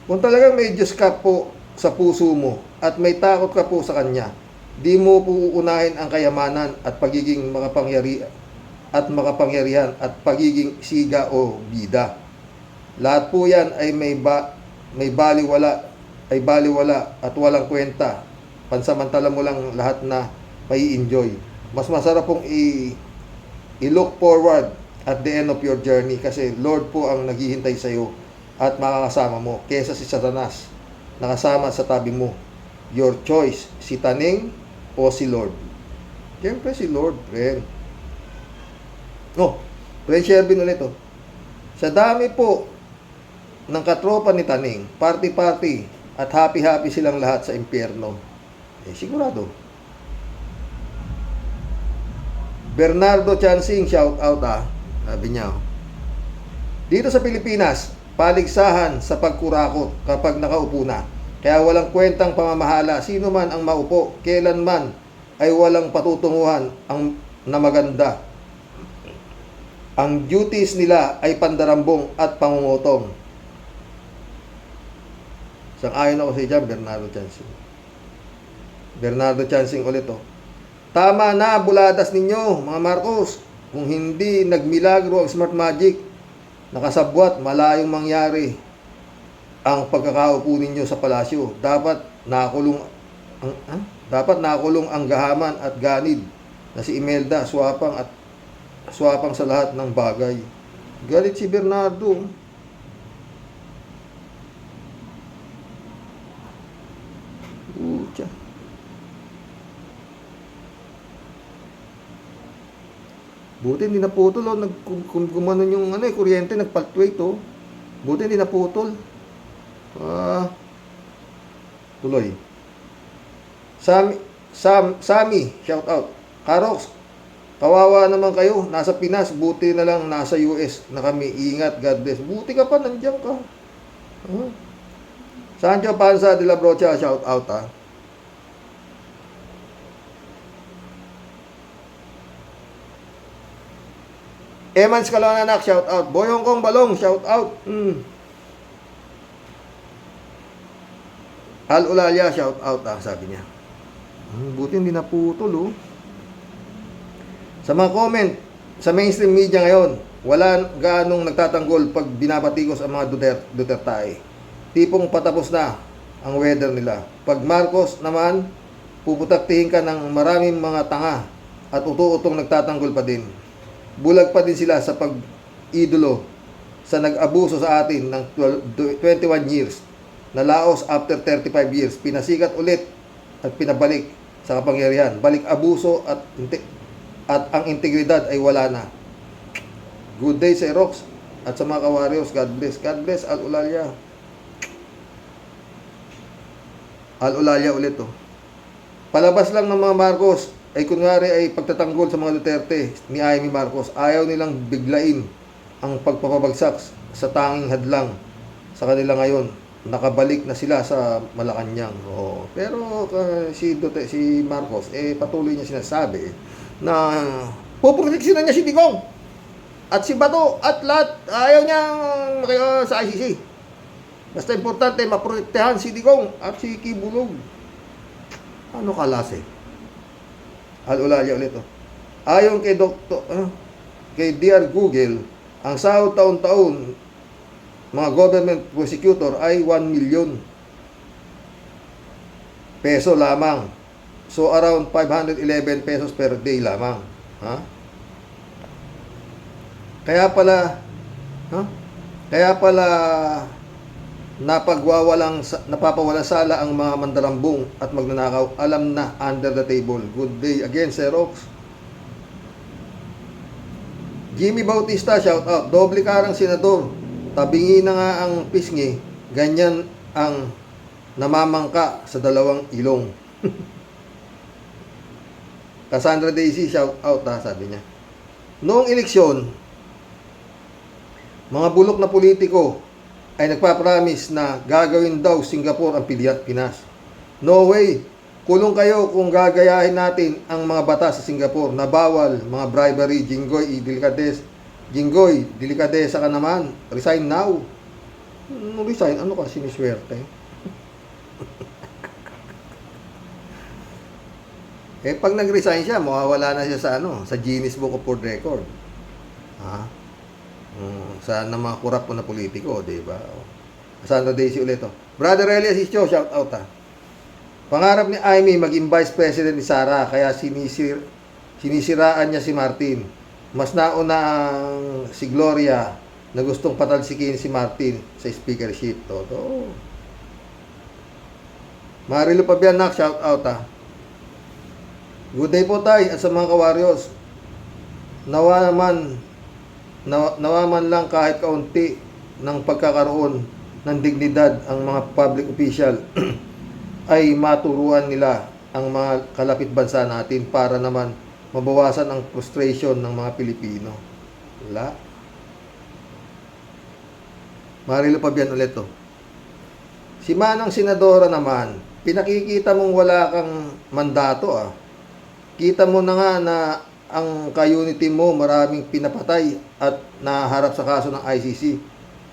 S1: Kung talagang may Diyos ka po sa puso mo at may takot ka po sa Kanya, di mo po uunahin ang kayamanan at pagiging makapangyarihan at pagiging siga o bida. Lahat po yan ay may baliwala at walang kwenta. Pansamantala mo lang lahat na may enjoy. Mas masarap pong i-look forward at the end of your journey kasi Lord po ang naghihintay sa iyo at makakasama mo kesa si Satanas nakasama sa tabi mo. Your choice, si Taning o si Lord. Siyempre si Lord, friend. Friend Shervin ulit Sa dami po ng katropa ni Taning, party-party at happy-happy silang lahat sa impyerno. Sigurado. Bernardo Chansing, shout out sabi niya. Dito sa Pilipinas, paligsahan sa pagkurakot kapag nakaupo na. Kaya walang kwentang pamamahala. Sino man ang maupo, kailanman ay walang patutunguhan na maganda. Ang duties nila ay pandarambong at pangungutong. Sang-ayon ako sa iyan, Bernardo Chansing. Bernardo Chansing ulit Tama na, buladas ninyo, mga Marcos. Kung hindi nagmilagro ang smart magic, nakasabwat, malayong mangyari ang pagkakaupo ninyo sa palasyo. Dapat nakulong ang gahaman at ganid na si Imelda, swapang sa lahat ng bagay. Galit si Bernardo. Utya. Buti hindi naputol gumanon yung kuryente, nag-fluctuate Buti hindi naputol. Tuloy. Sami, shout out. Karox, kawawa naman kayo, nasa Pinas, buti na lang nasa US na kami. Ingat, God bless. Buti ka pa, nandiyan ka. Sancho Panza de la Brocha, shout out Emans Kalananak, shout out. Boyong Kong Balong, shout out. Al Ulalia, shout out sabi niya. Buti hindi naputol Sa mga comment sa mainstream media ngayon, wala ganong nagtatanggol pag binabatikos ang mga Duterte. Tipong patapos na ang weather nila. Pag Marcos naman, puputaktihin ka ng maraming mga tanga at uto-utong nagtatanggol pa din. Bulag pa din sila sa pag-idolo sa nag-abuso sa atin ng 21 years. Nalaos after 35 years. Pinasikat ulit at pinabalik sa kapangyarihan. Balik abuso at ang integridad ay wala na. Good day sa Rox at sa mga kawaryos. God bless. God bless, Al Ulalia. Al Ulalia ulit Palabas lang ng mga Marcos ay kunwari ay pagtatanggol sa mga Duterte ni Amy Marcos. Ayaw nilang biglain ang pagpapabagsak sa tanging hadlang sa kanila ngayon. Nakabalik na sila sa Malacanang. Pero si Marcos patuloy niya sinasabi na puproteksyonan niya si Digong at si Bato at lahat. Ayaw niyang sa ICC. Basta importante maprotektahan si Digong at si Kibulog. Ano kalase? Al Ulalia ulit Ayon kay kay Dear Google, ang sahod taon-taon mga government prosecutor ay 1 million peso lamang. So around 511 pesos per day lamang. Kaya pala napapawalang sala ang mga mandarambong at magnanakaw. Alam na, under the table. Good day again, Sir Rox. Jimmy Bautista, shout out. Doble karang senador. Tabingi na nga ang pisngi. Ganyan ang namamangka sa dalawang ilong. Cassandra Daisy, shout out sabi niya. Noong eleksyon, mga bulok na politiko ay nagpapromise na gagawin daw Singapore ang Pinas. No way. Kulong kayo kung gagayahin natin ang mga batas sa Singapore na bawal mga bribery. Jinggoy, delikadesa ka naman. Resign now. Resign? Ano ka? Siniswerte? Pag nag-resign siya, mawawala na siya sa Guinness Book of World Record. Sa mga kurap na politiko, di ba? Sandra Daisy ulit Brother Elias Ischo, shout out Pangarap ni Amy maging vice president ni Sara, kaya sinisiraan niya si Martin. Mas nauna ang si Gloria na gustong patalsikin si Martin sa speakership. Toto. Marilu Pabianak, shout out Good day po tayo at sa mga kawaryos. Nawa man lang kahit kaunti ng pagkakaroon ng dignidad ang mga public official ay maturuan nila ang mga kalapit bansa natin para naman mabawasan ang frustration ng mga Pilipino? Wala. Marilo Fabian ulit to. Si Manang Senadora naman, pinakikita mong wala kang mandato ah. Kita mo na nga na ang ka-unity mo maraming pinapatay at naharap sa kaso ng ICC.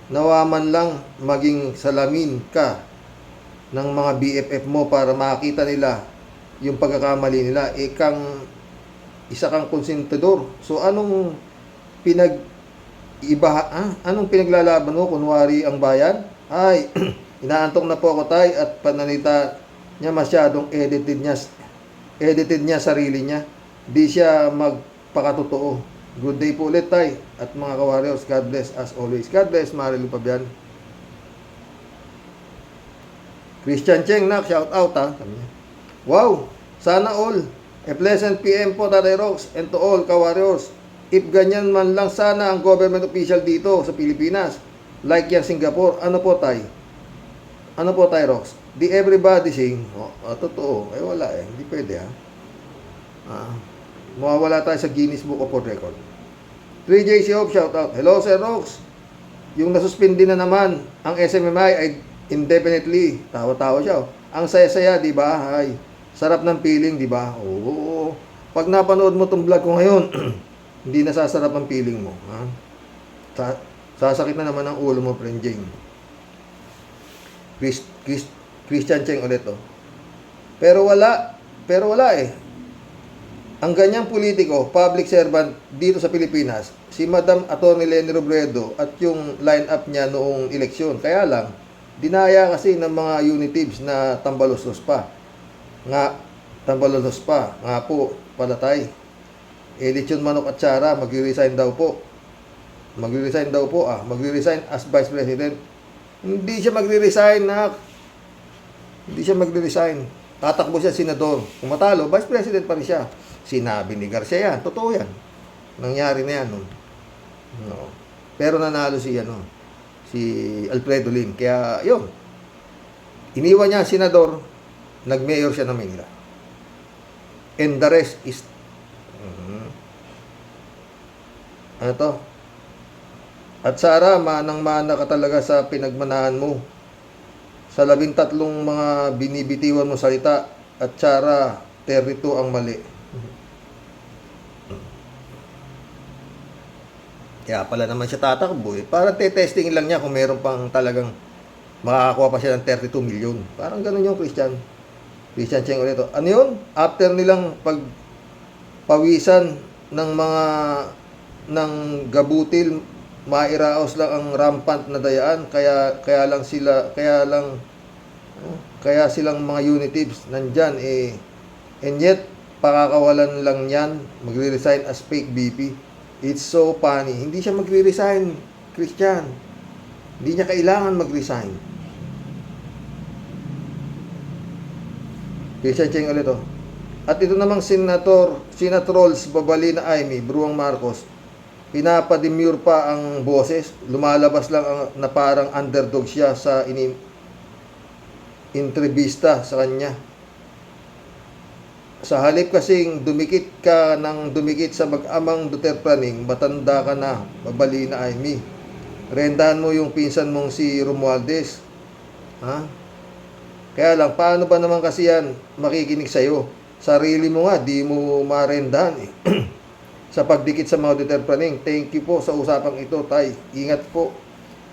S1: Nawa man lang maging salamin ka ng mga BFF mo para makita nila yung pagkakamali nila. Isa kang konsentidor. So anong anong pinaglalaban mo? Kunwari ang bayan? Ay, inaantok na po ako tay at pananita niya masyadong edited niya sarili niya. Di siya magpakatotoo. Good day po ulit tay at mga ka-warriors. God bless as always. God bless Marilu Fabian. Christian Cheng nak, shout out ha. Wow, sana all. A pleasant PM po Tatay Rox and to all ka-warriors. If ganyan man lang sana ang government official dito sa Pilipinas, like yan Singapore, ano po tay? Ano po tay Rox? Di everybody sing. Totoo. Wala hindi pwede ha. Mawawala tayo sa Guinness Book of World Record. 3JC Hope, shout out. Hello Sir Rox. Yung nasuspindi na naman ang SMMI ay indefinitely. Tawa-tawa siya. Ang saya-saya, di ba? Ay, sarap ng feeling, di ba? Oo. Pag napanood mo tong vlog ko ngayon, hindi na sasarap ang feeling mo. Ha? Sasakit na naman ang ulo mo, friend Jing. Christian Cheng ulit, oh. Pero wala eh. Ang ganyang politiko, public servant dito sa Pilipinas, si Madam Atty. Leni Robredo at yung line-up niya noong eleksyon. Kaya lang, dinaya kasi ng mga unitives na tambalos pa. Nga po, palatay. Lechon Manok at Sara, magre-resign daw po. Magre-resign as Vice President. Hindi siya magre-resign, nak. Hindi siya magre-resign. Tatakbo siya senador. Kung matalo, Vice President pa rin siya. Sinabi ni Garcia yan. Totoo yan. Nangyari na yan. No. Pero nanalo si Alfredo Lim. Kaya, yun. Iniwan niya ang senador. Nag-mayor siya ng Manila. And the rest is ano to? At Sara, manang-mana ka talaga sa pinagmanahan mo. Sa 13 mga binibitiwan mo salita, at Sara, 32 ang mali. Kaya pala naman siya tatakbo eh. Para testing lang niya kung meron pang talagang makakakuha pa siya ng 32 million. Parang ganun yung Christian Cheng ulit. Ano yun? After nilang pagpawisan ng mga ng gabutil, mairaos lang ang rampant na dayaan, kaya silang mga unitives nandyan eh, and yet pakakawalan lang yan, magre-resign as fake BP. It's so funny. Hindi siya magre-resign, Christian. Hindi niya kailangan mag-resign. Christian Cheng ulit oh. At ito namang Senatrolls Babalina Aimee, Bruang Marcos, pinapademure pa ang boses, lumalabas lang na parang underdog siya sa entrevista sa kanya. Sa halip kasing dumikit sa mag-amang Duterte-Praning, matanda ka na, Babalina Aimee. Rendahan mo yung pinsan mong si Romualdez. Ha? Kaya lang, paano ba naman kasi yan makikinig sa'yo? Sarili mo nga, di mo marendahan eh. Sa pagdikit sa mga Duterte-Praning. Thank you po sa usapang ito, tay. Ingat po.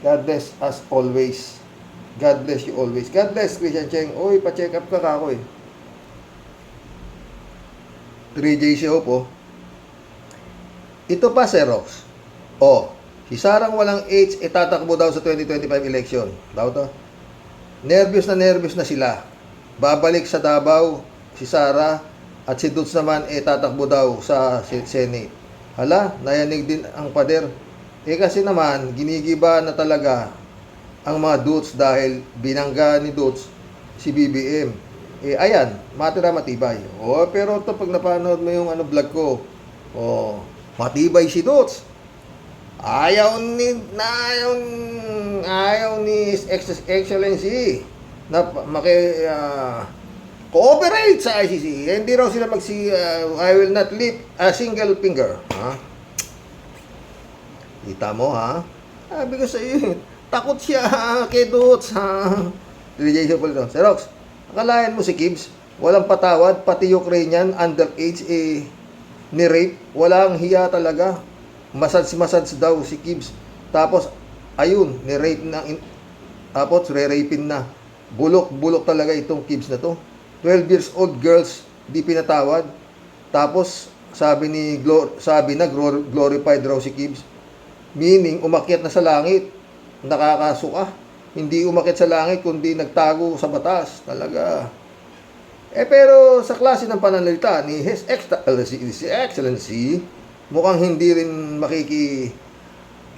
S1: God bless as always. God bless you always. God bless, Christian Cheng. Oy, pa-check up ka kako eh. 3JC po. Ito pa, Xerox. Si Sarang walang H, tatakbo daw sa 2025 election. Daw to. Nervous na sila. Babalik sa Davao si Sara at si Dutz naman tatakbo daw sa Senate. Hala, nayanig din ang pader. Kasi naman, ginigiba na talaga ang mga Dutz dahil binangga ni Dutz si BBM. Ayan, matibay. Pero ito pag napanood mo yung vlog ko, matibay si Dutz. Ayaw ni Excellency na cooperate sa ICC. Hindi raw sila I will not lift a single finger. Ha? Kita mo, ha? Sabi ko sa iyo, takot siya kay Dutz, ha? DJ Sopolito. Sir Rox, akalain mo si Gibbs, walang patawad, pati Ukrainian, underage, ni-rape. Walang hiya talaga. Masads daw si Gibbs. Tapos, ayun, ni-rape na, tapos re-rapin na. Bulok talaga itong Gibbs na to. 12 years old girls, di pinatawad. Tapos, sabi na glorified raw si Gibbs. Meaning, umakyat na sa langit. Nakakasuka. Hindi umakyat sa langit, kundi nagtago sa batas. Talaga. Pero sa klase ng pananalita ni His Excellency, mukhang hindi rin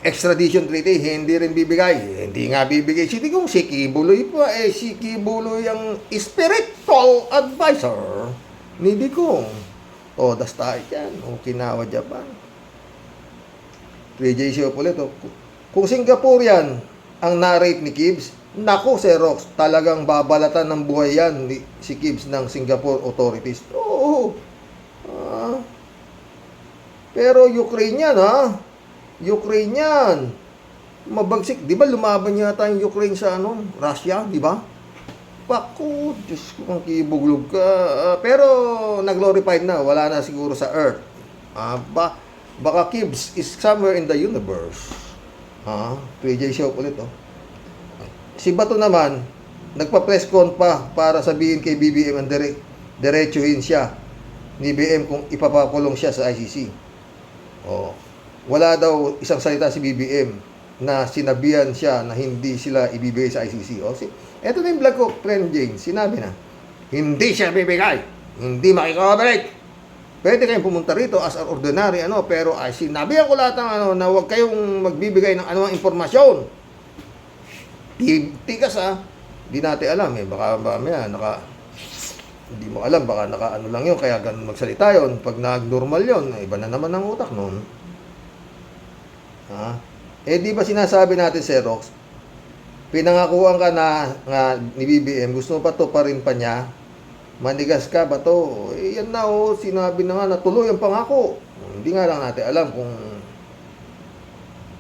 S1: extradition treaty, hindi rin bibigay. Hindi nga bibigay. Sige kung si Kibuloy pa, si Kibuloy ang spiritual advisor ni Digong. Das tayo yan. Okinawa, Japan. 3J Siopolito. Kung Singaporean ang na-rape ni Gibbs, naku, Sir Rox, talagang babalatan ng buhay yan si Gibbs ng Singapore authorities. Oo. Pero Ukrainian, ha? Ukrainian. Mabagsik. Di ba lumaban yata yung Ukraine sa Russia, di ba? Paku, Diyos ko, kung kibuglog ka. Pero nag-glorified na. Wala na siguro sa Earth. Baka Gibbs is somewhere in the universe. 3J show ulit, Si Bato naman, nagpa-press con pa para sabihin kay BBM ang diretsuhin siya ni BM kung ipapakulong siya sa ICC. Wala daw isang salita si BBM na sinabihan siya na hindi sila ibibigay sa ICC. Eto na yung vlog ko, friend Jane, sinabi na, hindi siya bibigay, hindi makikooperate. Pwede kayong pumunta rito as an ordinary, pero sinabihan ko lahat ng na huwag kayong magbibigay ng anumang impormasyon. Tigas, hindi natin alam, baka mamaya, hindi mo alam, baka lang yun, kaya ganun magsalita yun. Pag nag-normal yun, iba na naman ang utak nun. Di ba sinasabi natin, Sir Rox, pinangakuan ka nga ni BBM, gusto mo pa to pa rin pa niya, manigas ka ba to? Yan na, sinabi na nga, natuloy ang pangako. Hindi nga lang natin alam kung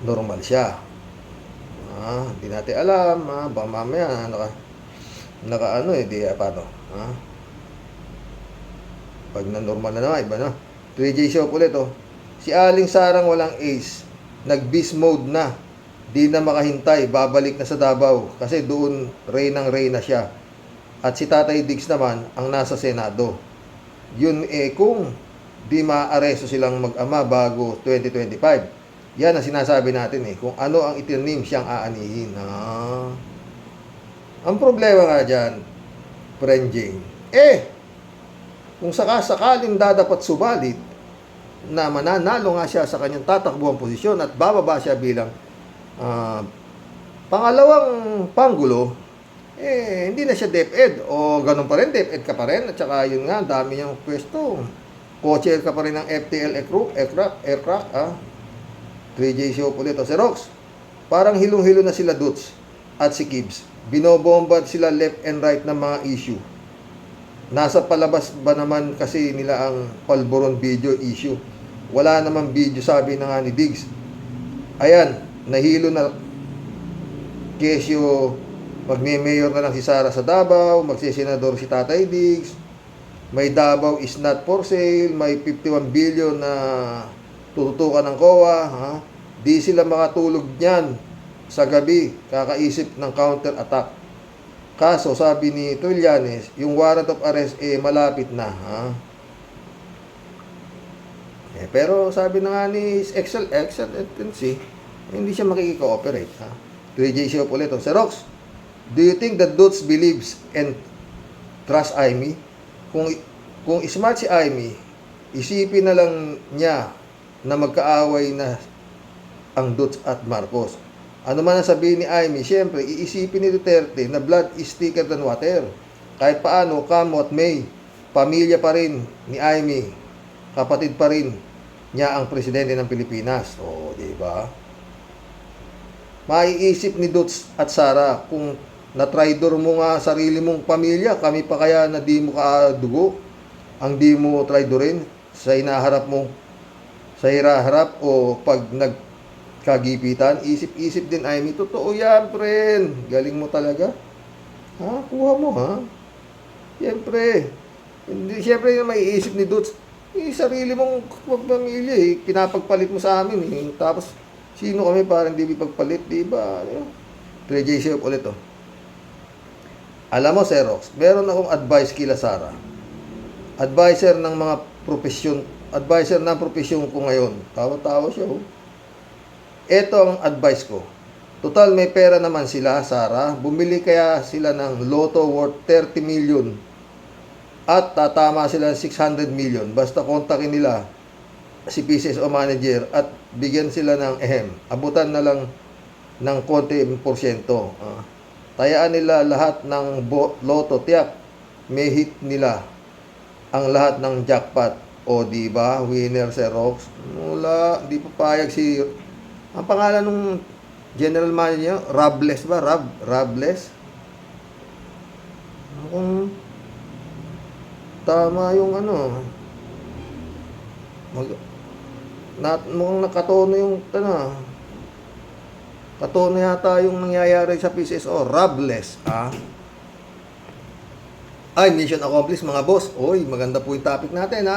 S1: normal siya. Hindi natin alam, baka mamaya, paano? Pag na-normal na naman, iba na. 3J show ulit, Si Aling Sarang walang ace. Nag-beast mode na. Di na makahintay. Babalik na sa Davao. Kasi doon, reynang-reyna siya. At si Tatay Diggs naman, ang nasa Senado. Yun kung di maaresto silang mag-ama bago 2025. Yan ang sinasabi natin kung ano ang itinanim siyang aanihin. Ang problema nga dyan, friend Jane, kung sakaling dadapat subalit na mananalo nga siya sa kanyang tatakbuhang posisyon at bababa siya bilang pangalawang panggulo, hindi na siya DepEd o ganun pa rin, DepEd ka pa rin at saka yun nga, dami niyang pwesto. Co-chair ka pa rin ng FTL Aircraft, 3J show ulit. Si Rox, parang hilong-hilo na sila Dutz at si Gibbs. Binobombard sila left and right ng mga issue. Nasa palabas ba naman kasi nila ang Palboron video issue? Wala namang video, sabi na nga ni Diggs. Ayan, nahilo na kesyo, magme-mayor na lang si Sara sa Davao, magsisenador si Tatay Diggs, may Davao is not for sale, may 51 billion na tututukan ng COA, di sila makatulog niyan sa gabi, kakaisip ng counter-attack. Kaso, sabi ni Trillanes, yung warrant of arrest malapit na. Pero sabi na nga ni Excellency, hindi siya makikikooperate. 3J show ulit. Sir Rox, do you think that Dutz believes and trust Amy? Kung smart si Amy, isipin na lang niya na magkaaway na ang Dutz at Marcos. Ano man ang sabihin ni Amy, siyempre, iisipin ni Duterte na blood is thicker than water. Kahit paano, come what may, pamilya pa rin ni Amy, kapatid pa rin niya ang presidente ng Pilipinas. Di ba? Maiisip ni Dutz at Sara kung Na traidor mo nga sarili mong pamilya, kami pa kaya na di mo kadugo, ang di mo traidorin sa inaharap mo, sa hiraharap o pag nagkagipitan, isip-isip din, ay may totoo yan, friend. Galing mo talaga. Ha? Kuha mo, ha? Siyempre. Hindi, siyempre yung maiisip ni Dutz, sarili mong pamilya, pinapagpalit mo sa amin, Tapos, sino kami para hindi pagpalit, di ba? Pre-JC ulit, Alam mo, Xerox, meron akong advice kila Sara. Advisor ng mga profesyon ko ngayon. Tawa-tawa siya, Ito ang advice ko. Total, may pera naman sila, Sara. Bumili kaya sila ng loto worth 30 million. At tatama sila ng 600 million. Basta kontakin nila si PCSO manager at bigyan sila ng abutan na lang ng konti porsyento. Tayaan nila lahat ng loto, tiyak. May hit nila ang lahat ng jackpot. O di ba, winner Xerox? Wala, di papayag si ang pangalan ng general manager niya, Robles ba? Robles? Kung tama yung mukhang nakatono yung katono yata yung nangyayari sa PCSO. Robles, Ay, mission accomplished mga boss. Oy, maganda po yung topic natin,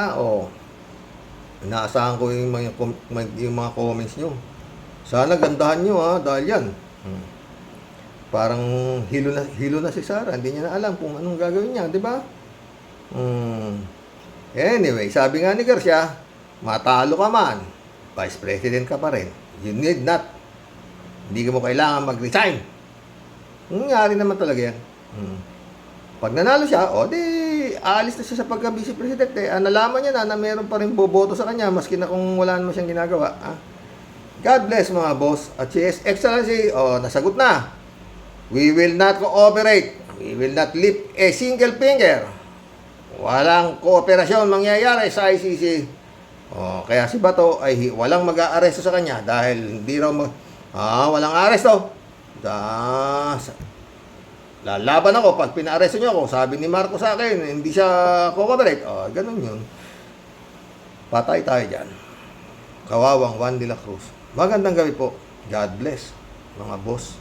S1: Inaasahan ko yung mga comments nyo. Sana gandahan nyo, dahil yan. Parang hilo na si Sara. Hindi niya na alam kung anong gagawin niya, di ba? Anyway, sabi nga ni Garcia, matalo ka man, Vice President ka pa rin. You need not. Hindi mo kailangan mag-resign. Nangyari naman talaga yan. Pag nanalo siya, di aalis na siya sa pagka-vice president. Nalaman niya na meron pa rin boboto sa kanya maski na kung wala naman siyang ginagawa. God bless mga boss. At si His Excellency, nasagot na. We will not cooperate. We will not lift a single finger. Walang kooperasyon mangyayari sa ICC. Kaya si Bato ay walang mag-aaresto sa kanya dahil hindi raw walang aresto. Lalaban ako pag pina-aresto niyo ako. Sabi ni Marcos sa akin, hindi siya cooperate. Ganun yun. Patay tayo dyan. Kawawang Juan de la Cruz. Magandang gabi po. God bless, mga boss.